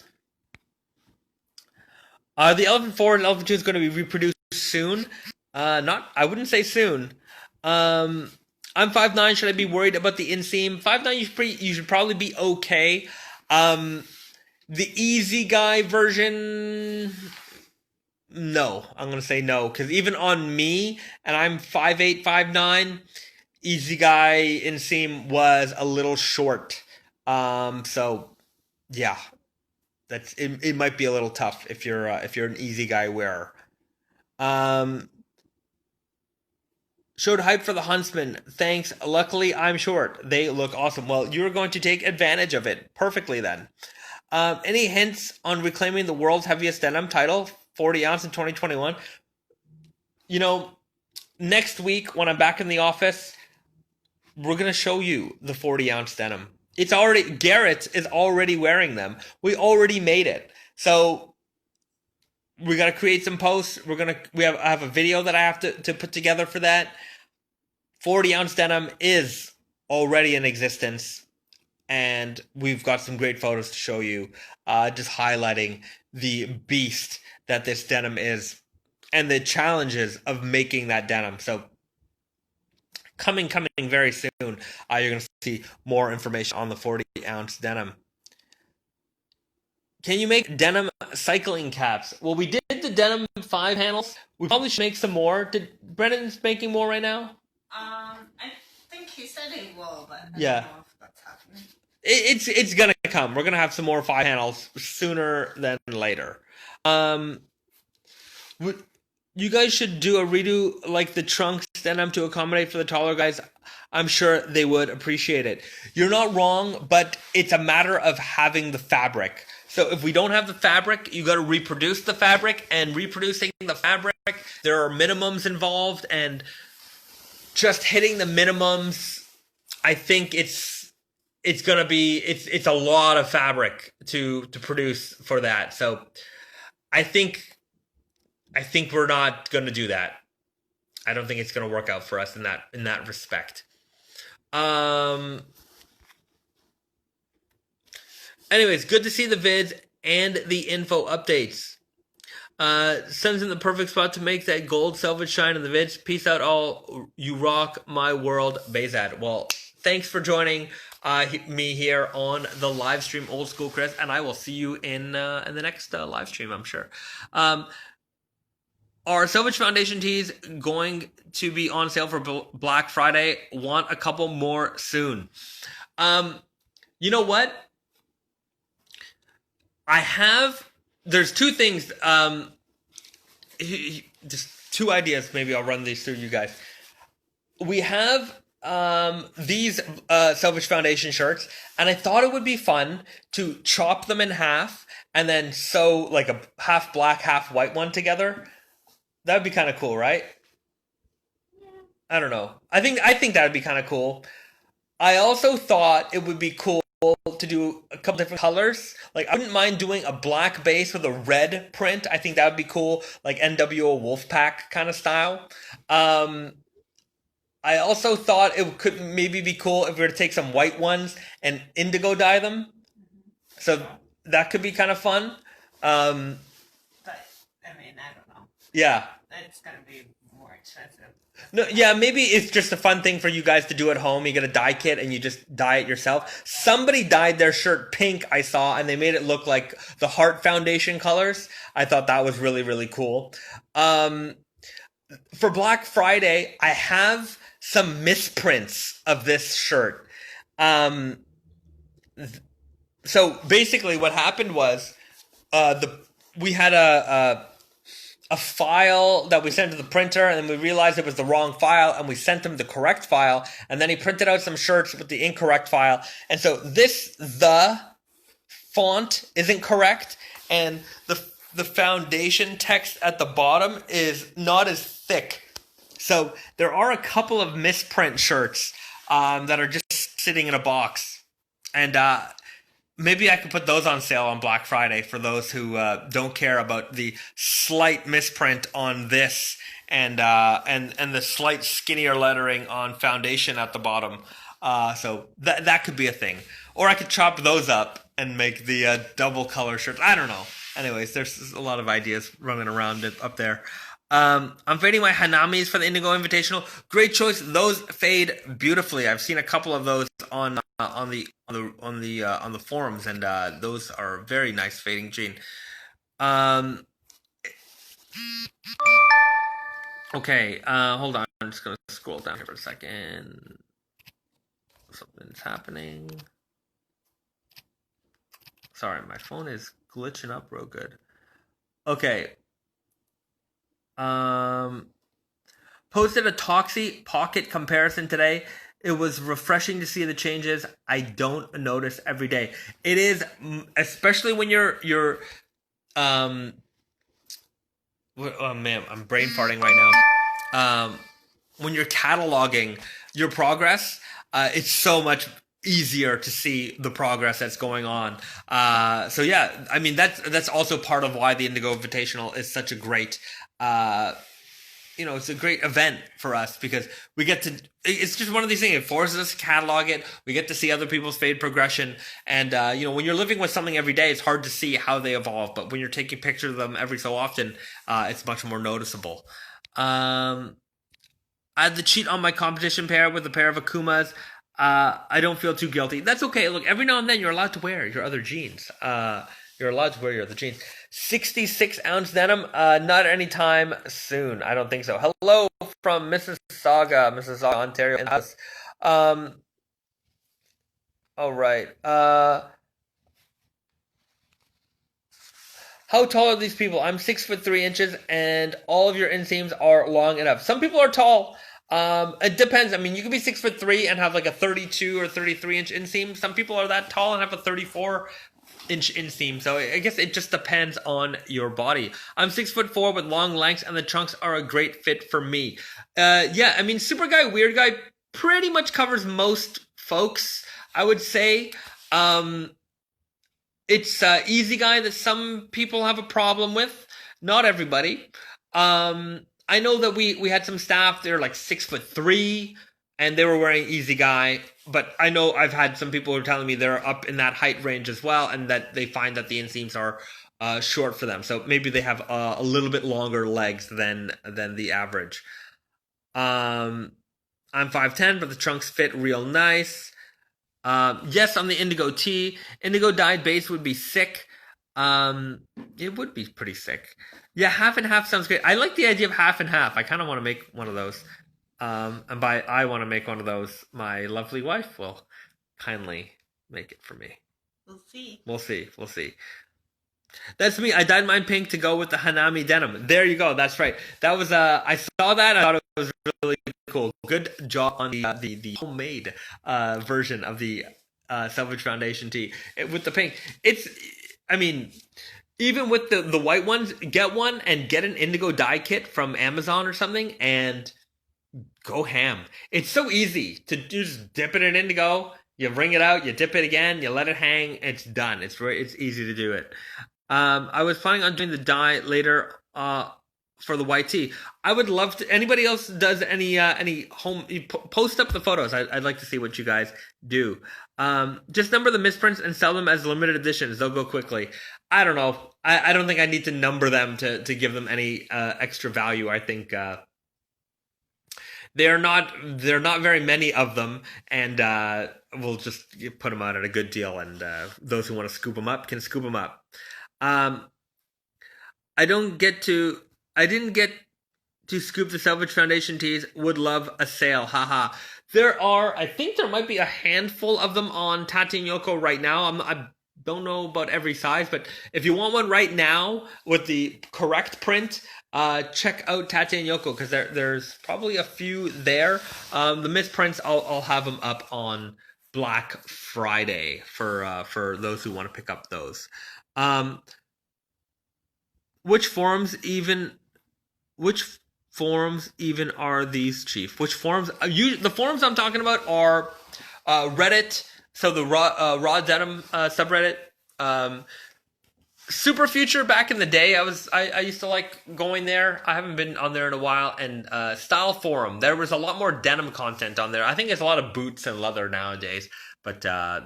The Elephant 4 and Elephant 2 is going to be reproduced soon. I wouldn't say soon. I'm 5'9". Should I be worried about the inseam? 5'9", you should probably be okay. The easy guy version, no. I'm going to say no, because even on me, and I'm 5'8", 5'9", easy guy inseam was a little short. So yeah, it might be a little tough if you're an easy guy wearer. Showed hype for the Huntsman. Thanks. Luckily, I'm short. They look awesome. Well, you're going to take advantage of it perfectly then. Any hints on reclaiming the world's heaviest denim title, 40 ounce in 2021? Next week when I'm back in the office, we're going to show you the 40 ounce denim. Garrett is already wearing them. We already made it. So we got to create some posts. I have a video that I have to put together for that. 40 ounce denim is already in existence, and we've got some great photos to show you, just highlighting the beast that this denim is and the challenges of making that denim. So coming very soon, you're going to see more information on the 40 ounce denim. Can you make denim cycling caps? Well, we did the denim 5 handles. We probably should make some more. Brennan's making more right now? I think he said he will, but I don't Yeah. know if that's happening. It's gonna come. We're gonna have some more 5 handles sooner than later. You guys should do a redo like the trunks denim to accommodate for the taller guys. I'm sure they would appreciate it. You're not wrong, but it's a matter of having the fabric. So if we don't have the fabric, you got to reproduce the fabric, and reproducing the fabric, there are minimums involved, and just hitting the minimums, I think it's gonna be it's a lot of fabric to produce for that. So I think we're not gonna do that. I don't think it's gonna work out for us in that respect. Anyways, good to see the vids and the info updates. Sun's in the perfect spot to make that gold selvage shine in the vids. Peace out, all. You rock my world, Bezad. Well, thanks for joining me here on the live stream, Old School Chris, and I will see you in the next live stream, I'm sure. Our Selvage Foundation tees going to be on sale for Black Friday. Want a couple more soon. You know what? There's 2 things, just 2 ideas, maybe I'll run these through you guys. We have these Selvage Foundation shirts, and I thought it would be fun to chop them in half and then sew like a half black, half white one together. That would be kind of cool, right? Yeah. I don't know. I think that would be kind of cool. I also thought it would be cool to do a couple different colors. Like, I wouldn't mind doing a black base with a red print. I think that would be cool, like NWO Wolfpack kind of style. I also thought it could maybe be cool if we were to take some white ones and indigo dye them. So that could be kind of fun. But, I mean, I don't know. Yeah. It's going to be more expensive. No, yeah, maybe it's just a fun thing for you guys to do at home. You get a dye kit and you just dye it yourself. Somebody dyed their shirt pink, I saw, and they made it look like the Heart Foundation colors. I thought that was really, really cool. For Black Friday, I have some misprints of this shirt. So basically what happened was the we had a file that we sent to the printer, and then we realized it was the wrong file, and we sent him the correct file, and then he printed out some shirts with the incorrect file. And so the font isn't correct, and the foundation text at the bottom is not as thick. So there are a couple of misprint shirts that are just sitting in a box, and maybe I could put those on sale on Black Friday for those who don't care about the slight misprint on this and the slight skinnier lettering on foundation at the bottom. So that could be a thing. Or I could chop those up and make the double color shirts. I don't know. Anyways, there's a lot of ideas running around up there. I'm fading my Hanamis for the Indigo Invitational. Great choice. Those fade beautifully. I've seen a couple of those on the forums, and those are very nice fading jean. Okay, hold on. I'm just gonna scroll down here for a second. Something's happening. Sorry, my phone is glitching up real good. Okay. Posted a Toxie pocket comparison today. It was refreshing to see the changes I don't notice every day. It is, especially when you're oh man, I'm brain farting right now. When you're cataloging your progress, it's so much easier to see the progress that's going on. So yeah, I mean that's also part of why the Indigo Invitational is such a great it's a great event for us because we get to, it's just one of these things. It forces us to catalog it. We get to see other people's fade progression. And, when you're living with something every day, it's hard to see how they evolve. But when you're taking pictures of them every so often, it's much more noticeable. I had the cheat on my competition pair with a pair of Akumas. I don't feel too guilty. That's okay. Look, every now and then you're allowed to wear your other jeans. You're allowed to wear your other jeans. 66-ounce denim, not anytime soon. I don't think so. Hello from Mississauga, Ontario. In the house. All right. How tall are these people? I'm 6'3", and all of your inseams are long enough. Some people are tall. It depends. I mean, you can be 6'3" and have like a 32 or 33-inch inseam. Some people are that tall and have a 34-inch inseam. So I guess it just depends on your body. I'm 6'4" with long lengths, and the trunks are a great fit for me. Yeah, I mean, Super Guy, Weird Guy pretty much covers most folks, I would say. It's Easy Guy that some people have a problem with. Not everybody. I know that we had some staff, they're like 6'3", and they were wearing Easy Guy, but I know I've had some people who are telling me they're up in that height range as well, and that they find that the inseams are short for them. So maybe they have a little bit longer legs than the average. I'm 5'10", but the trunks fit real nice. Yes, on the Indigo tee. Indigo dyed base would be sick. It would be pretty sick. Yeah, half and half sounds great. I like the idea of half and half. I kind of want to make one of those. And by I want to make one of those, my lovely wife will kindly make it for me. We'll see. We'll see. That's me. I dyed mine pink to go with the Hanami denim. There you go. That's right. That was I saw that. I thought it was really cool. Good job on the homemade version of the Selvage Foundation tee with the pink. I mean, even with the white ones, get one and get an indigo dye kit from Amazon or something and go ham. It's so easy to just dip it in indigo. You wring it out, you dip it again, you let it hang, it's done. It's easy to do it. I was planning on doing the dye later for the white tee. I would love to. Anybody else does any home? Post up the photos. I'd like to see what you guys do. Just number the misprints and sell them as limited editions. They'll go quickly. I don't know. I don't think I need to number them to give them any extra value. I think there are not very many of them, and we'll just put them out at a good deal. And those who want to scoop them up can scoop them up. I didn't get to scoop the Selvage Foundation tees. Would love a sale. Haha. I think there might be a handful of them on Tati and Yoko right now. I don't know about every size, but if you want one right now with the correct print, check out Tate and Yoko, because there's probably a few there. The misprints, I'll have them up on Black Friday for those who want to pick up those. Which forums even are these, Chief? Which forums? The forums I'm talking about are Reddit, so the raw denim subreddit. Super Future, back in the day, I used to like going there. I haven't been on there in a while. And Style Forum, there was a lot more denim content on there. I think it's a lot of boots and leather nowadays. But I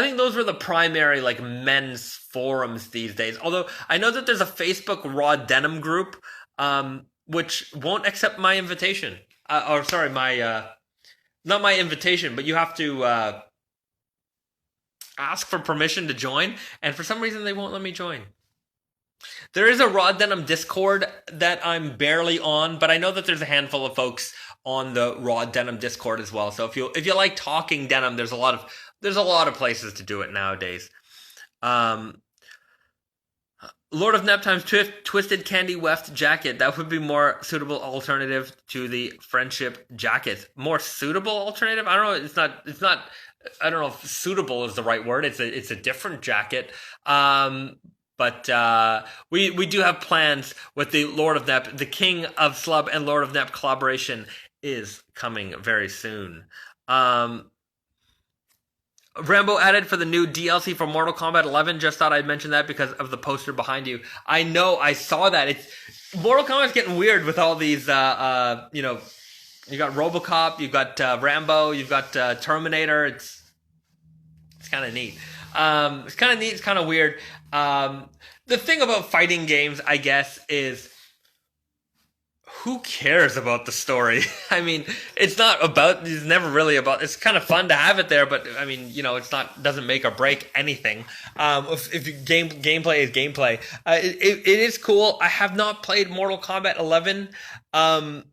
think those were the primary like men's forums these days. Although I know that there's a Facebook raw denim group, which won't accept my invitation. Not my invitation, but you have to ask for permission to join, and for some reason they won't let me join. There is a raw denim Discord that I'm barely on, but I know that there's a handful of folks on the raw denim Discord as well. So if you like talking denim, there's a lot of places to do it nowadays. Lord of Nap times Twisted Candy Weft jacket. That would be more suitable alternative to the Friendship jacket. More suitable alternative? I don't know. It's not. I don't know if suitable is the right word. It's a different jacket. But we do have plans with the Lord of Nep. The King of Slub and Lord of Nep collaboration is coming very soon. Rambo added for the new DLC for Mortal Kombat 11. Just thought I'd mention that because of the poster behind you. I know, I saw that. Mortal Kombat's getting weird with all these, you got RoboCop, you've got Rambo, you've got Terminator. It's kind of neat. It's kind of neat. It's kind of weird. The thing about fighting games, I guess, is who cares about the story? I mean, it's never really about, it's kind of fun to have it there, but I mean, doesn't make or break anything. If gameplay is gameplay, it is cool. I have not played Mortal Kombat 11. I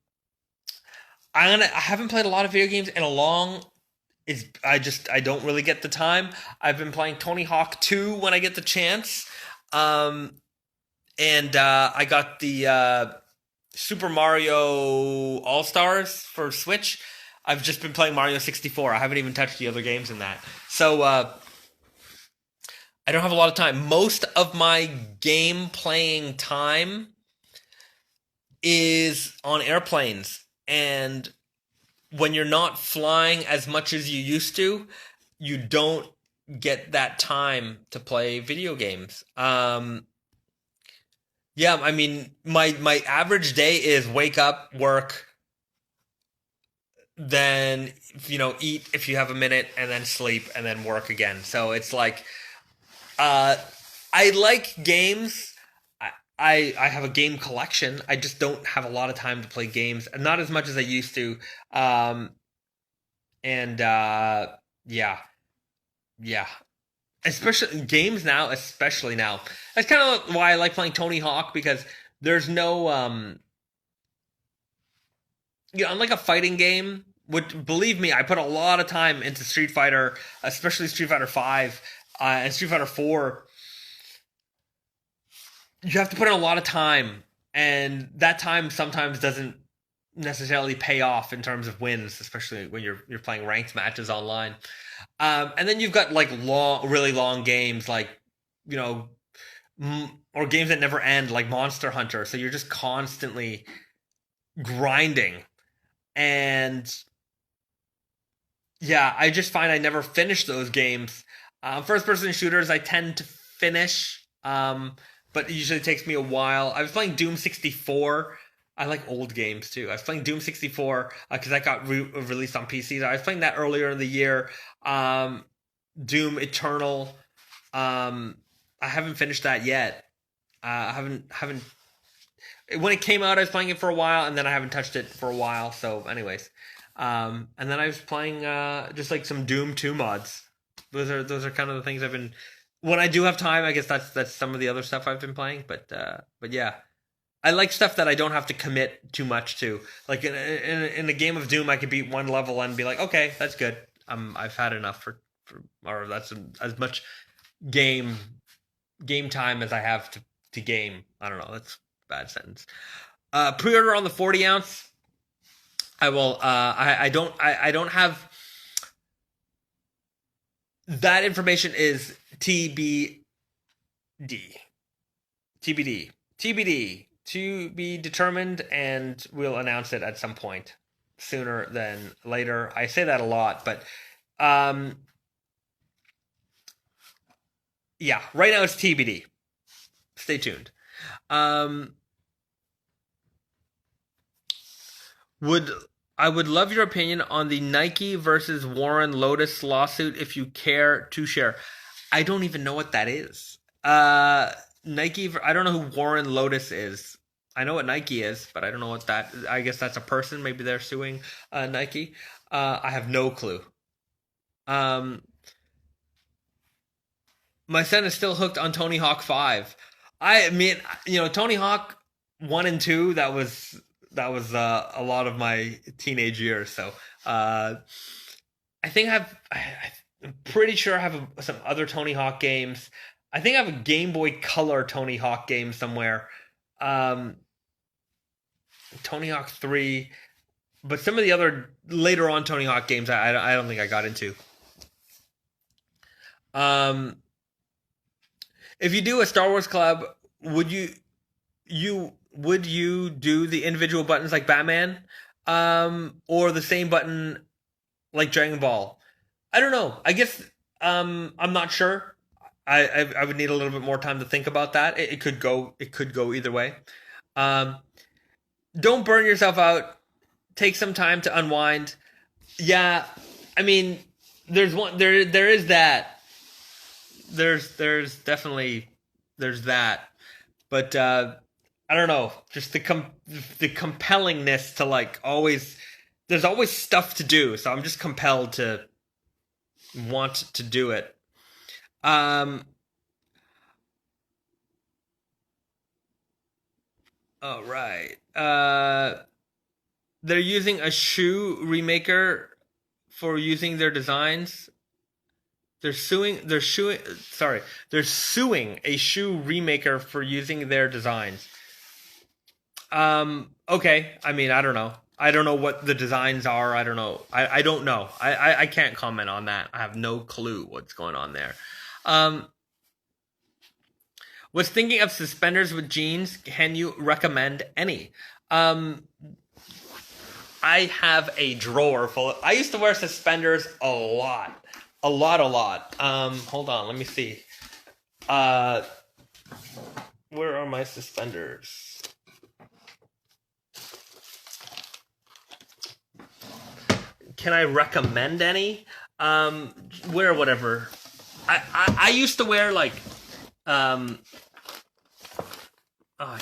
haven't played a lot of video games in a long. I don't really get the time. I've been playing Tony Hawk 2 when I get the chance. And I got the Super Mario All-Stars for Switch. I've just been playing Mario 64. I haven't even touched the other games in that. So I don't have a lot of time. Most of my game playing time is on airplanes. And when you're not flying as much as you used to, you don't get that time to play video games. Yeah, I mean, my average day is wake up, work, then, eat if you have a minute, and then sleep, and then work again. So it's like, I like games. I have a game collection. I just don't have a lot of time to play games, not as much as I used to. Yeah. Especially games now, especially now. That's kind of why I like playing Tony Hawk, because there's no, unlike a fighting game, which, believe me, I put a lot of time into Street Fighter, especially Street Fighter 5 and Street Fighter 4. You have to put in a lot of time, and that time sometimes doesn't necessarily pay off in terms of wins, especially when you're playing ranked matches online. And then you've got like really long games, like, or games that never end, like Monster Hunter. So you're just constantly grinding. And yeah, I just find I never finish those games. First-person shooters, I tend to finish, but it usually takes me a while. I was playing Doom 64. I like old games too. I was playing Doom 64 because that got released on PC. I was playing that earlier in the year. Doom Eternal. I haven't finished that yet. I haven't. When it came out, I was playing it for a while, and then I haven't touched it for a while. So, anyways, and then I was playing just like some Doom 2 mods. Those are kind of the things I've been. When I do have time, I guess that's some of the other stuff I've been playing. But yeah. I like stuff that I don't have to commit too much to. Like in a game of Doom, I could beat one level and be like, okay, that's good. I've had enough or that's as much game time as I have to game. I don't know. That's a bad sentence. Pre-order on the 40 ounce. I will. I don't have. That information is TBD. TBD to be determined, and we'll announce it at some point sooner than later. I say that a lot, but yeah, right now it's TBD. Stay tuned. I would love your opinion on the Nike versus Warren Lotus lawsuit if you care to share. I don't even know what that is. Nike, I don't know who Warren Lotus is. I know what Nike is, but I don't know what that. I guess that's a person. Maybe they're suing Nike. I have no clue. My son is still hooked on Tony Hawk 5. I mean, Tony Hawk 1 and 2. That was a lot of my teenage years. So I think I'm pretty sure I have some other Tony Hawk games. I think I have a Game Boy Color Tony Hawk game somewhere. Tony Hawk 3. But some of the other later on Tony Hawk games I don't think I got into. If you do a Star Wars collab, would you do the individual buttons like Batman, or the same button like Dragon Ball? I don't know. I guess I'm not sure. I would need a little bit more time to think about that. It could go either way. Don't burn yourself out. Take some time to unwind. Yeah, I mean, there is that. There's definitely that, but I don't know. Just the compellingness to like always. There's always stuff to do, so I'm just compelled to want to do it. All right. They're using a shoe remaker for using their designs. They're suing a shoe remaker for using their designs. Okay. I mean, I don't know. I don't know what the designs are. I don't know. I don't know. I can't comment on that. I have no clue what's going on there. Was thinking of suspenders with jeans. Can you recommend any? I have a drawer full of... I used to wear suspenders a lot. Hold on, let me see. Where are my suspenders? Can I recommend any? Wear whatever. I used to wear like... I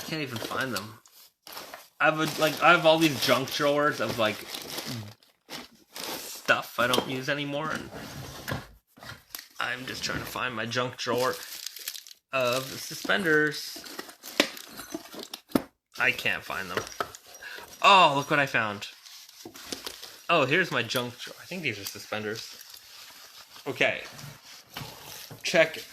can't even find them. I have all these junk drawers of like stuff I don't use anymore, and I'm just trying to find my junk drawer of suspenders. I can't find them. Oh, look what I found. Oh, here's my junk drawer. I think these are suspenders. Okay. Check.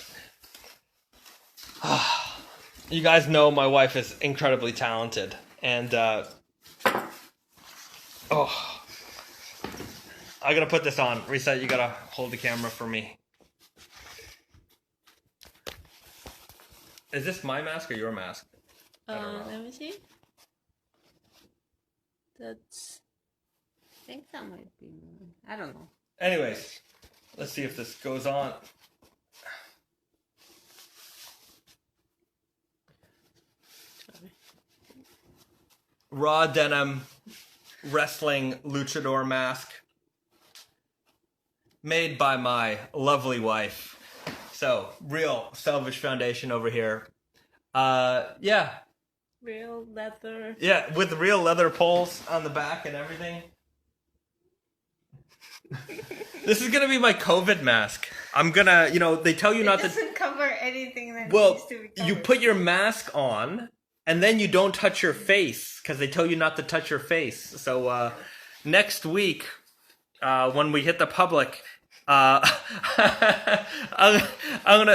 You guys know my wife is incredibly talented. And, I gotta put this on. Reset, you gotta hold the camera for me. Is this my mask or your mask? Let me see. I think that might be mine. I don't know. Anyways, let's see if this goes on. Raw denim wrestling luchador mask made by my lovely wife. So, real Selfish Foundation over here. Yeah. Real leather. Yeah, with real leather poles on the back and everything. This is gonna be my COVID mask. I'm gonna, they tell you not to... It doesn't cover anything that needs to be covered. You put your mask on, and then you don't touch your face, because they tell you not to touch your face. So, next week, when we hit the public, Uh, I'm, I'm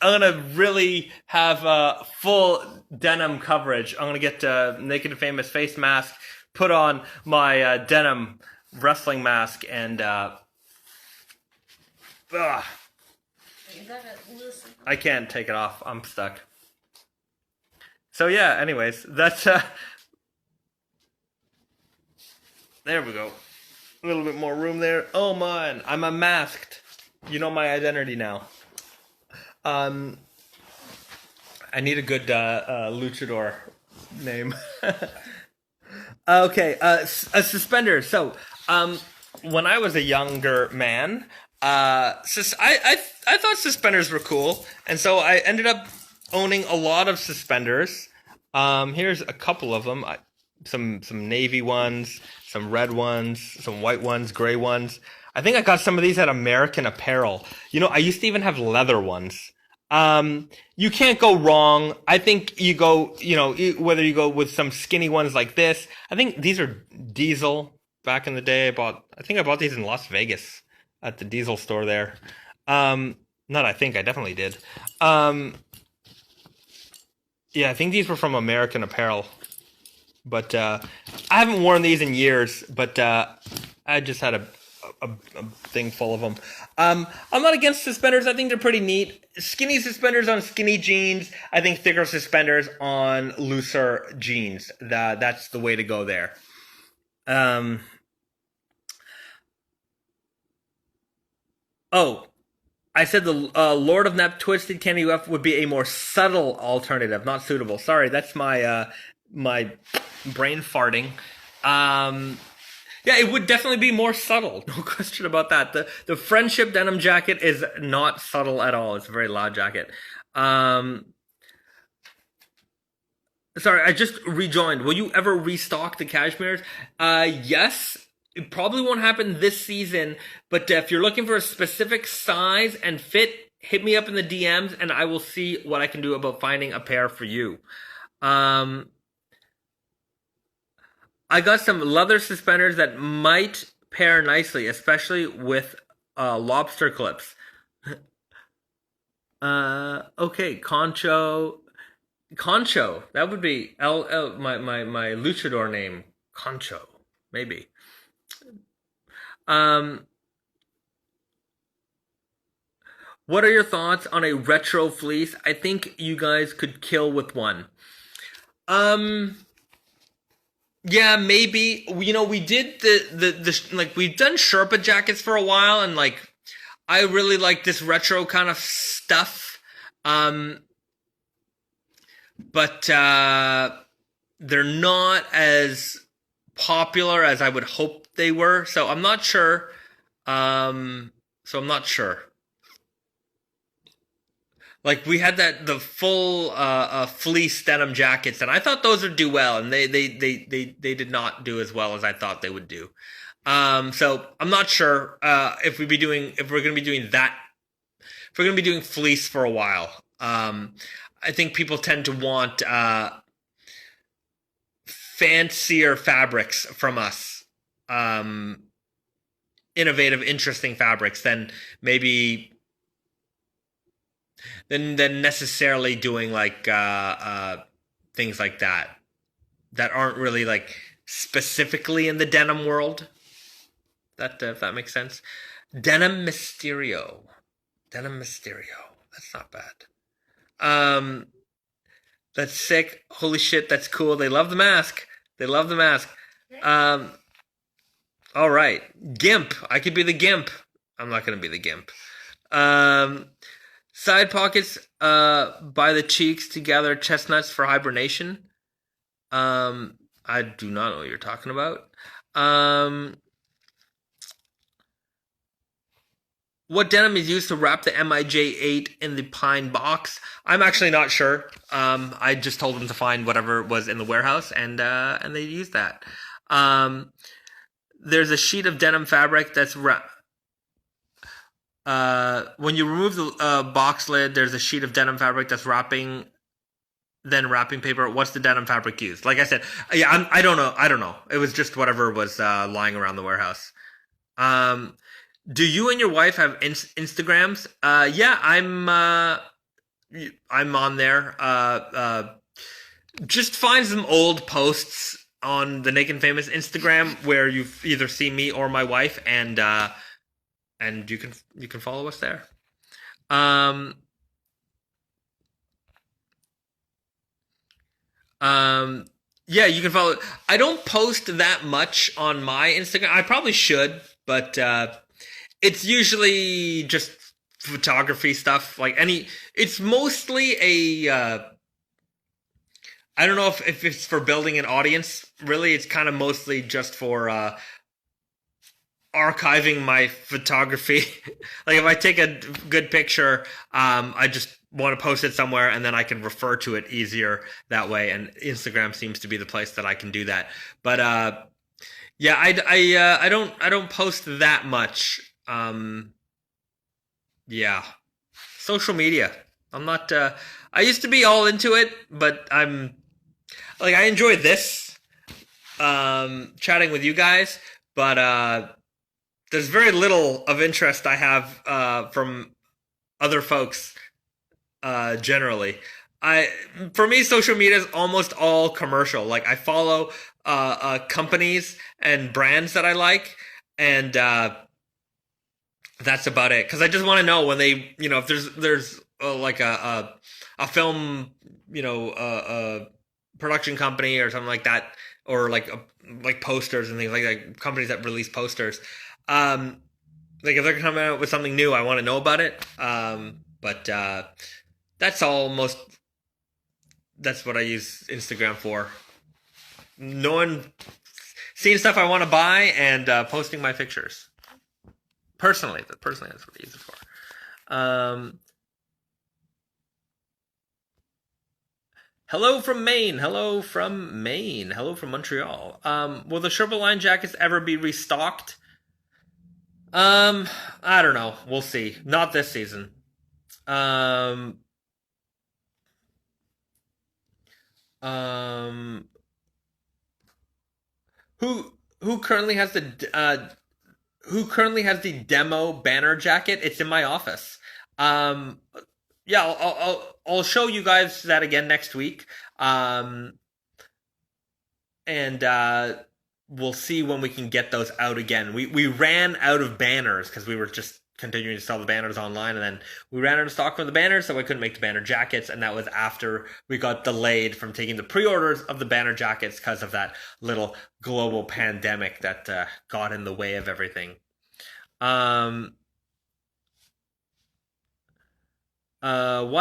gonna really have full denim coverage. I'm gonna get Naked and Famous face mask, put on my denim wrestling mask, and I can't take it off. I'm stuck. So yeah. Anyways, that's there we go. A little bit more room there. Oh man, I'm unmasked. You know my identity now. I need a good luchador name. Okay, a suspender. So, when I was a younger man, I thought suspenders were cool, and so I ended up owning a lot of suspenders. Here's a couple of them. Some navy ones, some red ones, some white ones, gray ones. I think I got some of these at American Apparel. You know, I used to even have leather ones. You can't go wrong. I think you go, whether you go with some skinny ones like this. I think these are Diesel. Back in the day, I think I bought these in Las Vegas at the Diesel store there. Not I think, I definitely did. Yeah, I think these were from American Apparel. But I haven't worn these in years, but I just had a thing full of them. I'm not against suspenders. I think they're pretty neat. Skinny suspenders on skinny jeans. I think thicker suspenders on looser jeans. That's the way to go there. I said the Lord of Nap Twisted Candy UF would be a more subtle alternative, not suitable. Sorry, that's my my brain farting. Yeah, it would definitely be more subtle. No question about that. The Friendship denim jacket is not subtle at all. It's a very loud jacket. Sorry, I just rejoined. Will you ever restock the Cashmeres? Yes. It probably won't happen this season, but if you're looking for a specific size and fit, hit me up in the DMs and I will see what I can do about finding a pair for you. I got some leather suspenders that might pair nicely, especially with lobster clips. Okay, Concho. That would be my luchador name. Concho, maybe. What are your thoughts on a retro fleece? I think you guys could kill with one. Yeah, maybe. We did the we've done Sherbet jackets for a while, and I really like this retro kind of stuff. But they're not as popular as I would hope they were, so I'm not sure. We had the full fleece denim jackets, and I thought those would do well, and they did not do as well as I thought they would do. So I'm not sure if we're going to be doing that. If we're going to be doing fleece for a while, I think people tend to want fancier fabrics from us, innovative, interesting fabrics than maybe than necessarily doing things like that aren't really specifically in the denim world. That if that makes sense. Denim Mysterio. That's not bad. That's sick. Holy shit, that's cool. They love the mask. All right. Gimp. I could be the Gimp. I'm not going to be the Gimp. Side pockets by the cheeks to gather chestnuts for hibernation. I do not know what you're talking about. What denim is used to wrap the MIJ8 in the pine box? I'm actually not sure. I just told them to find whatever was in the warehouse, and they used that. There's a sheet of denim fabric that's when you remove the box lid, there's a sheet of denim fabric that's wrapping paper. What's the denim fabric used? Like I said, I don't know. It was just whatever was lying around the warehouse. Do you and your wife have Instagrams? Yeah, I'm on there. Just find some old posts on the Naked and Famous Instagram where you've either seen me or my wife, and you can follow us there. Um, um, yeah, you can follow. I don't post that much on my Instagram. I probably should, but it's usually just photography stuff. It's mostly a. I don't know if it's for building an audience. Really, it's kind of mostly just for archiving my photography. Like if I take a good picture, I just want to post it somewhere, and then I can refer to it easier that way. And Instagram seems to be the place that I can do that. But yeah, I don't post that much. Yeah, social media. I'm not. I used to be all into it, but I enjoy this chatting with you guys, but there's very little of interest I have from other folks generally. For me, social media is almost all commercial. Like I follow companies and brands that I like, and that's about it. Because I just want to know when they, if there's like a film, production company or something like that, or like posters and things like that, companies that release posters. Like if they're coming out with something new, I want to know about it. But that's almost that's what I use Instagram for. Knowing, seeing stuff I want to buy and posting my pictures. Personally, that's what I use it for. Hello from Maine. Hello from Maine. Hello from Montreal. Will the Sherbet line jackets ever be restocked? I don't know. We'll see. Not this season. Um, um, who currently has the demo banner jacket? It's in my office. Um, yeah, I'll show you guys that again next week. And we'll see when we can get those out again. We ran out of banners because we were just continuing to sell the banners online, and then we ran out of stock for the banners, so I couldn't make the banner jackets, and that was after we got delayed from taking the pre-orders of the banner jackets because of that little global pandemic that got in the way of everything. Why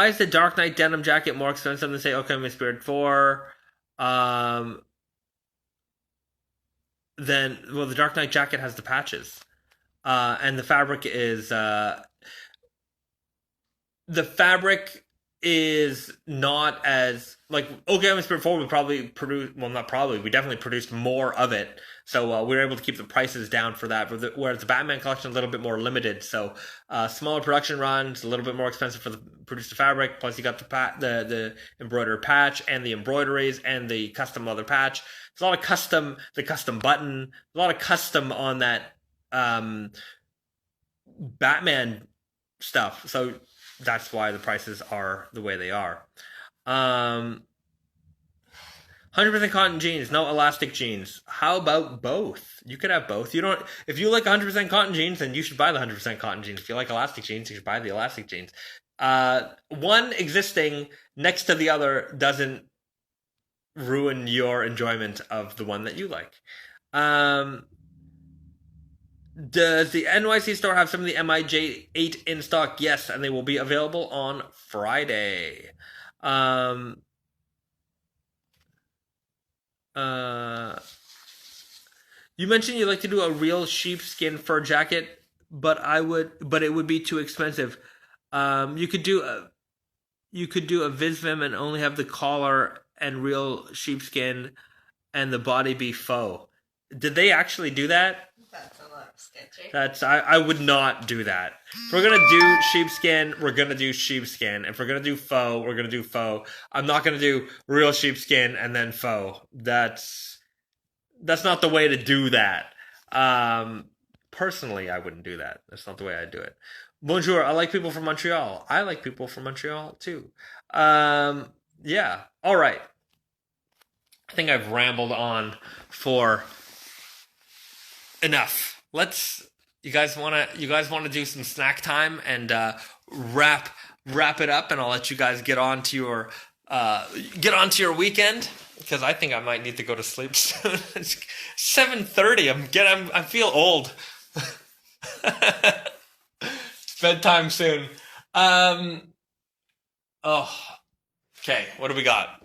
is the Dark Knight denim jacket more expensive than say Okami Spirit 4? Then the Dark Knight jacket has the patches, and the fabric is not as like okay. Spirit 4 we probably produce not probably we definitely produced more of it, so we were able to keep the prices down for that. Whereas the Batman collection is a little bit more limited, so smaller production runs, a little bit more expensive for the produced fabric. Plus you got the embroidered patch and the embroideries and the custom leather patch. There's a lot of the custom button, a lot of custom on that Batman stuff. So that's why the prices are the way they are. 100% cotton jeans, no elastic jeans. How about both? You could have both. If you like 100% cotton jeans, then you should buy the 100% cotton jeans. If you like elastic jeans, you should buy the elastic jeans. One existing next to the other doesn't ruin your enjoyment of the one that you like. Does the NYC store have some of the MIJ8 in stock? Yes, and they will be available on Friday. You mentioned you like to do a real sheepskin fur jacket, but it would be too expensive. You could do a Visvim and only have the collar and real sheepskin, and the body be faux. Did they actually do that? That's a lot sketchy. I would not do that. If we're gonna do sheepskin, we're gonna do sheepskin. If we're gonna do faux, we're gonna do faux. I'm not gonna do real sheepskin and then faux. That's not the way to do that. personally, I wouldn't do that. That's not the way I do it. Bonjour. I like people from Montreal. I like people from Montreal too. Yeah. All right. I think I've rambled on for enough. You guys wanna do some snack time and wrap it up, and I'll let you guys get on to your weekend, because I think I might need to go to sleep soon. It's 7:30. I feel old. It's bedtime soon. Okay, what do we got?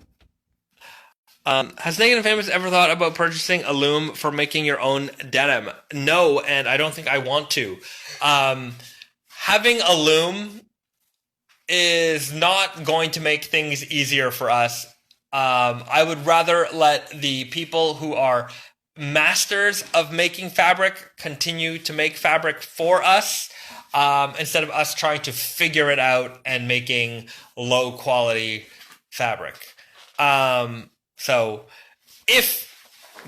Has Naked and Famous ever thought about purchasing a loom for making your own denim? No, and I don't think I want to. Having a loom is not going to make things easier for us. I would rather let the people who are masters of making fabric continue to make fabric for us, instead of us trying to figure it out and making low quality fabric. So if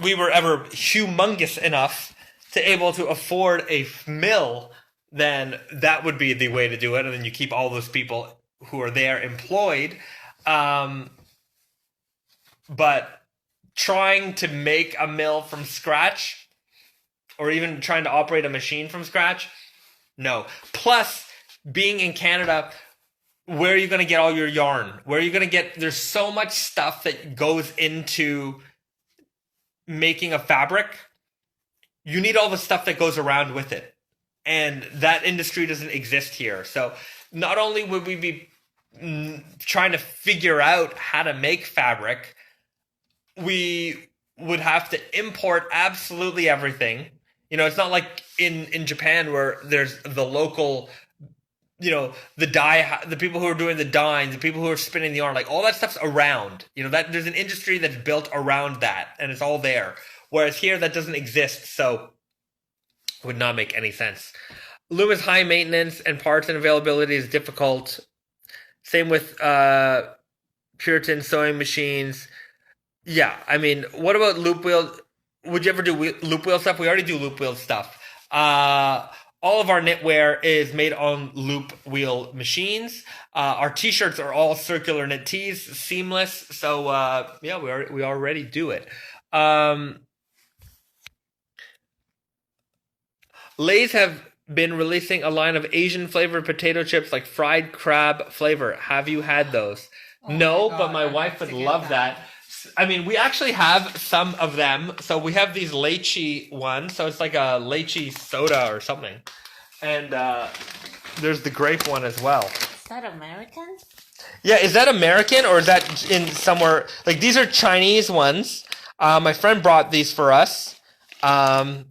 we were ever humongous enough to able to afford a mill, then that would be the way to do it. And then you keep all those people who are there employed. But trying to make a mill from scratch, or even trying to operate a machine from scratch, no. Plus, being in Canada, where are you going to get all your yarn? Where are you going to get... There's so much stuff that goes into making a fabric. You need all the stuff that goes around with it. And that industry doesn't exist here. So not only would we be trying to figure out how to make fabric, we would have to import absolutely everything. You know, it's not like in Japan where there's the local... You know, the people who are doing the dyeing, the people who are spinning the yarn, like all that stuff's around. You know, that there's an industry that's built around that, and it's all there. Whereas here, that doesn't exist, so it would not make any sense. Loom is high maintenance, and parts and availability is difficult. Same with Puritan sewing machines. Yeah, I mean, what about loop wheel? Would you ever do loop wheel stuff? We already do loop wheel stuff. All of our knitwear is made on loop wheel machines. Our t-shirts are all circular knit tees, seamless. So yeah, we already do it. Lay's have been releasing a line of Asian flavored potato chips, like fried crab flavor. Have you had those? No, but my wife would love that. I mean, we actually have some of them. So we have these lychee ones. So it's like a lychee soda or something. And there's the grape one as well. Is that American? Yeah, is that American or is that in somewhere? Like, these are Chinese ones. My friend brought these for us. So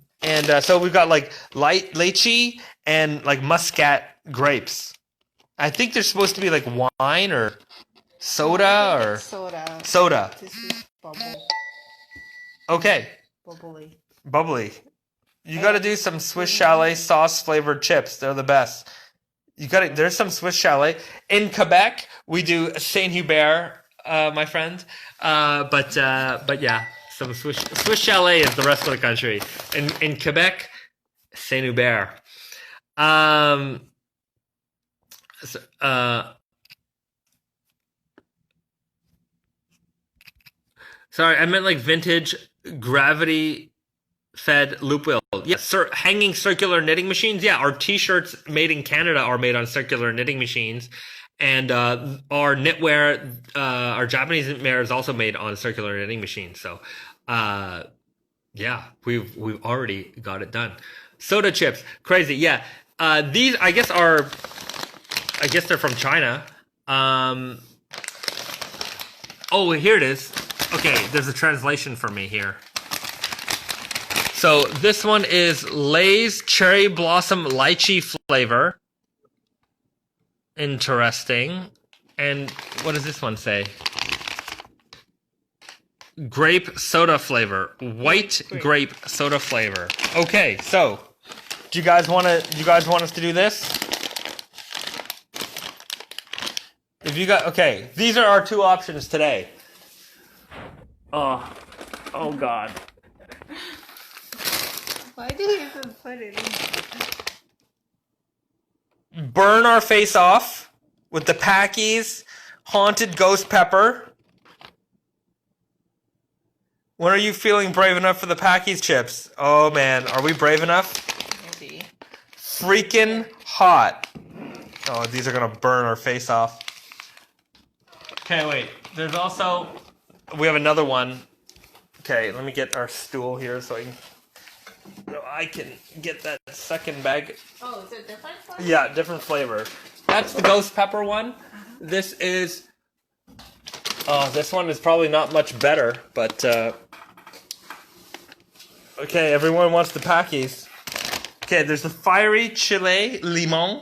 we've got like lychee and like muscat grapes. I think they're supposed to be like wine or soda or... Soda. This is bubble. Okay. Bubbly. You got to do some Swiss Chalet sauce flavored chips. They're the best. There's some Swiss Chalet in Quebec. We do Saint Hubert, my friend. But yeah, some Swiss Chalet is the rest of the country. In Quebec, Saint Hubert. Sorry, I meant like vintage gravity-fed loop wheel. Yes, sir. Hanging circular knitting machines. Yeah, our t-shirts made in Canada are made on circular knitting machines, and our knitwear, our Japanese knitwear is also made on circular knitting machines. So, yeah, we've already got it done. Soda chips, crazy. Yeah, these I guess they're from China. Oh, here it is. Okay, there's a translation for me here. So this one is Lay's Cherry Blossom Lychee flavor. Interesting. And what does this one say? Grape soda flavor. White grape soda flavor. Okay, so do you guys want us to do this? Okay, these are our two options today. Oh God. Why do you even put it in? Burn our face off with the Packies Haunted Ghost Pepper. When are you feeling brave enough for the Packies chips? Oh man, are we brave enough? Maybe. Freaking hot. Oh, these are gonna burn our face off. Okay, wait. There's also... We have another one. Okay, let me get our stool here so I can get that second bag. Oh, is it different one? Yeah, different flavor. That's the ghost pepper one. This is... Oh, this one is probably not much better, but... Okay, everyone wants the Packies. Okay, there's the fiery chile limon.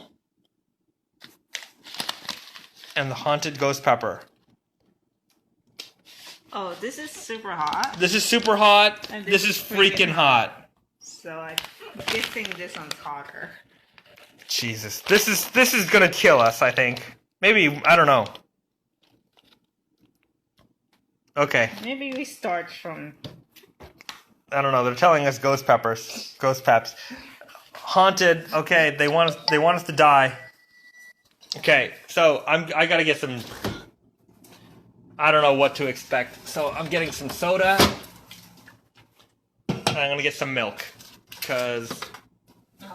And the haunted ghost pepper. Oh, this is super hot. This is super hot. And This is freaking hot. So I'm guessing this one's hotter. Jesus. This is gonna kill us, I think. Maybe, I don't know. Okay. Maybe we start from... I don't know. They're telling us ghost peppers. Ghost peps. Haunted. Okay, they want us to die. Okay, so I gotta get some... I don't know what to expect. So I'm getting some soda. And I'm gonna get some milk. Because... I'm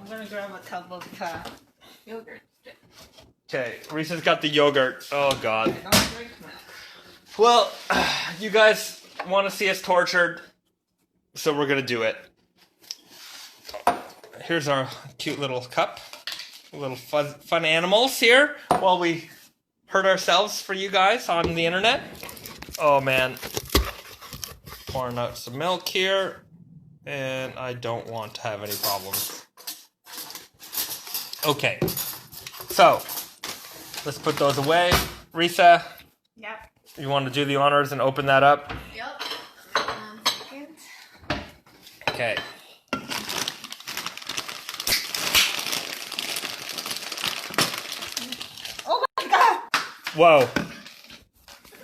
gonna grab a cup of yogurt. Okay, Reese's got the yogurt. Oh, God. I don't drink milk. Well, you guys want to see us tortured, so we're gonna do it. Here's our cute little cup. Little fun animals here while we hurt ourselves for you guys on the internet. Oh, man. Pouring out some milk here. And I don't want to have any problems. Okay. So, let's put those away. Risa, Yep. you want to do the honors and open that up? Yep. 1 second. Okay. Oh my god! Whoa.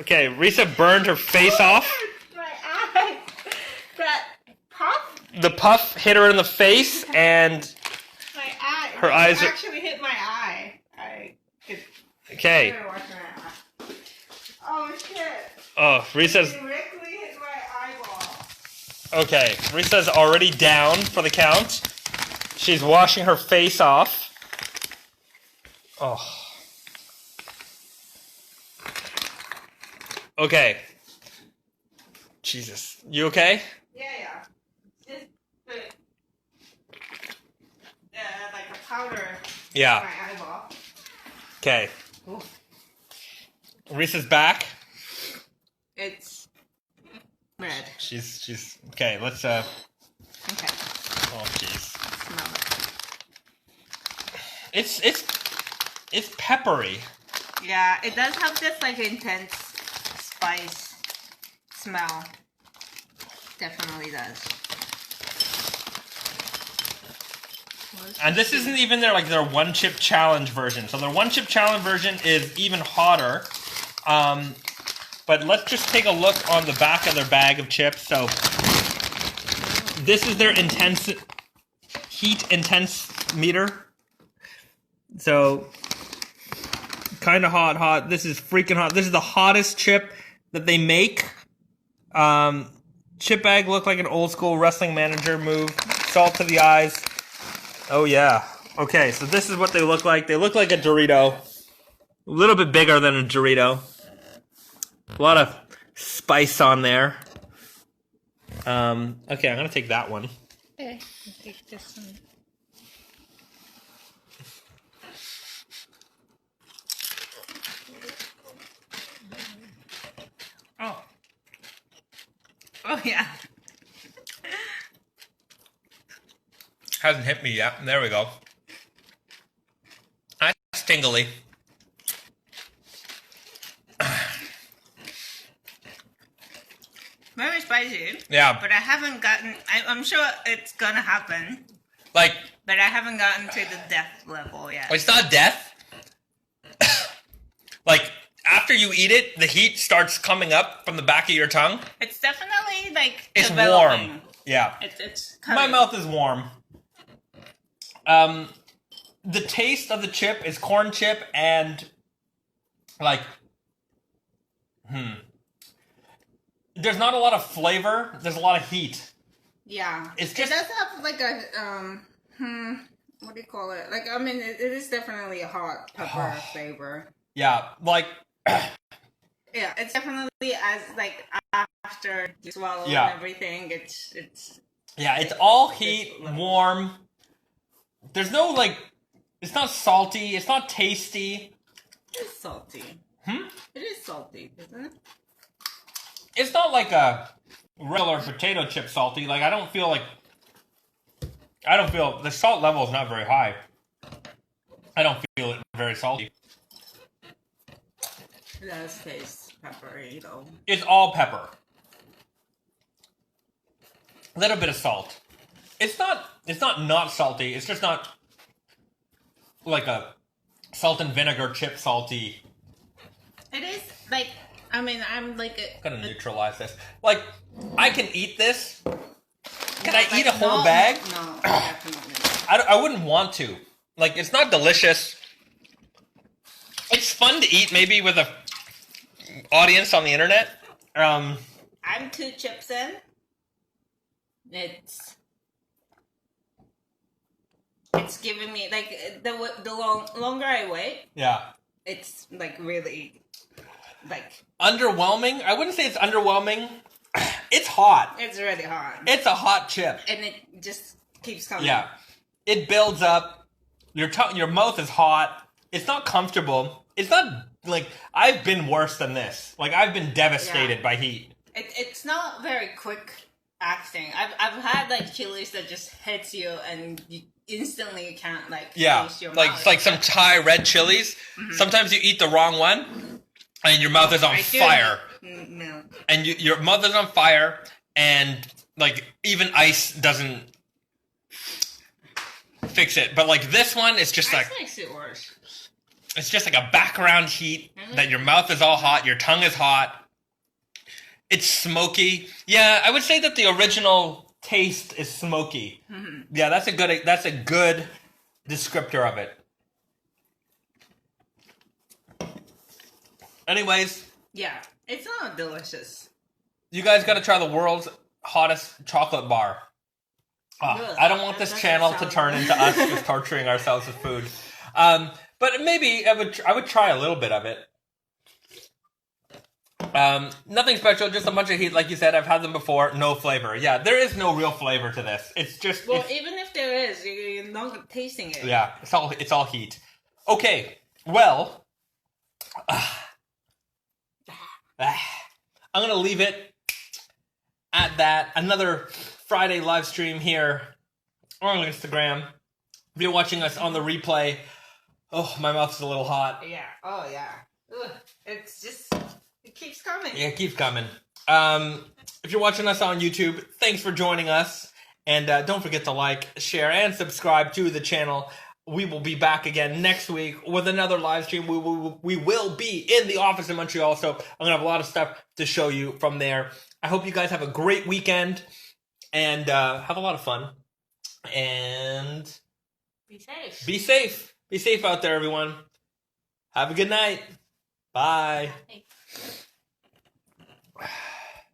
Okay, Risa burned her face off. My eye! That puff? The puff hit her in the face, and My eye. Her eyes are- actually hit my eye. okay. I'm gonna wash my eye. Oh shit! Oh, Risa's Directly hit my eyeball. okay. Risa's already down for the count. She's washing her face off. Oh. Okay. Jesus, you okay? Yeah. Just put like a powder in Yeah. my eyeball. Okay. Ooh. Risa's back. It's red. She's okay. Let's Okay. Oh, jeez. Smell it. It's peppery. Yeah, it does have this like intense spice smell. Definitely does. And this isn't even their one chip challenge version. So their one chip challenge version is even hotter. But let's just take a look on the back of their bag of chips. So this is their heat intense meter. So kind of hot. This is freaking hot. This is the hottest chip that they make. Chip bag looked like an old school wrestling manager move. Salt to the eyes. Oh yeah. Okay, so this is what they look like. They look like a Dorito. A little bit bigger than a Dorito. A lot of spice on there. Okay, I'm gonna take that one. Okay, I'll take this one. Oh yeah. Hasn't hit me yet. There we go. That's tingly. Very spicy. Yeah. But I haven't gotten. I'm sure it's gonna happen. Like, But I haven't gotten to the death level yet. it's not death. Like, after you eat it, the heat starts coming up from the back of your tongue. It's definitely like It's developing. warm. Yeah. It's My mouth is warm. The taste of the chip is corn chip and like, there's not a lot of flavor. There's a lot of heat. Yeah. It's just- it does have like a what do you call it? Like, I mean, it is definitely a hot pepper flavor. Yeah, like, Yeah, it's definitely as like after you swallow Yeah. and everything, it's yeah, it's all heat, warm. There's no like, it's not salty. It's not tasty. it's salty. It is salty, isn't it? It's not like a regular potato chip salty. Like, I don't feel the salt level is not very high. I don't feel it very salty. It does taste peppery though. It's all pepper. A little bit of salt. It's not salty. It's just not like a salt and vinegar chip salty. It is like, I mean, I'm like I'm gonna neutralize this. Like, I can eat this. Can I eat a whole bag? No, definitely not. I wouldn't want to. Like, it's not delicious. It's fun to eat maybe with a audience on the internet. I'm 2 chips in. It's giving me like the longer I wait, Yeah. it's like really like Underwhelming? I wouldn't say it's underwhelming. It's hot. it's really hard, It's a hot chip. and it just keeps coming. Yeah. It builds up. Your mouth is hot. It's not comfortable. It's not like, I've been worse than this. Like, I've been devastated by heat. It's not very quick acting. I've had like chilies that just hits you and you instantly can't like taste your like mouth. like some Thai red chilies. Sometimes you eat the wrong one, and your mouth is on fire. Milk. And your mouth is on fire, and like even ice doesn't fix it. But like this one, it's just like, Ice makes it worse. it's just like a background heat that your mouth is all hot, your tongue is hot. It's smoky. Yeah, I would say that the original taste is smoky. Yeah, that's a good descriptor of it. Anyways, Yeah, it's not delicious. you guys got to try the world's hottest chocolate bar. Ugh, I don't want that this doesn't channel to sound turn good. into us just torturing ourselves with food. But maybe I would try a little bit of it. Nothing special, just a bunch of heat. Like you said, I've had them before. No flavor. Yeah, there is no real flavor to this. It's just, Well, even if there is, you're not tasting it. yeah, it's all heat. Okay, well, I'm gonna leave it at that. Another Friday live stream here on Instagram. If you're watching us on the replay, oh, my mouth's a little hot. Yeah. Oh, yeah. Ugh. It's just, it keeps coming. Yeah, it keeps coming. If you're watching us on YouTube, thanks for joining us. And don't forget to like, share, and subscribe to the channel. We will be back again next week with another live stream. We will be in the office in Montreal, so I'm going to have a lot of stuff to show you from there. I hope you guys have a great weekend and have a lot of fun. And Be safe. be safe. Be safe out there, everyone. Have a good night. Bye. Bye.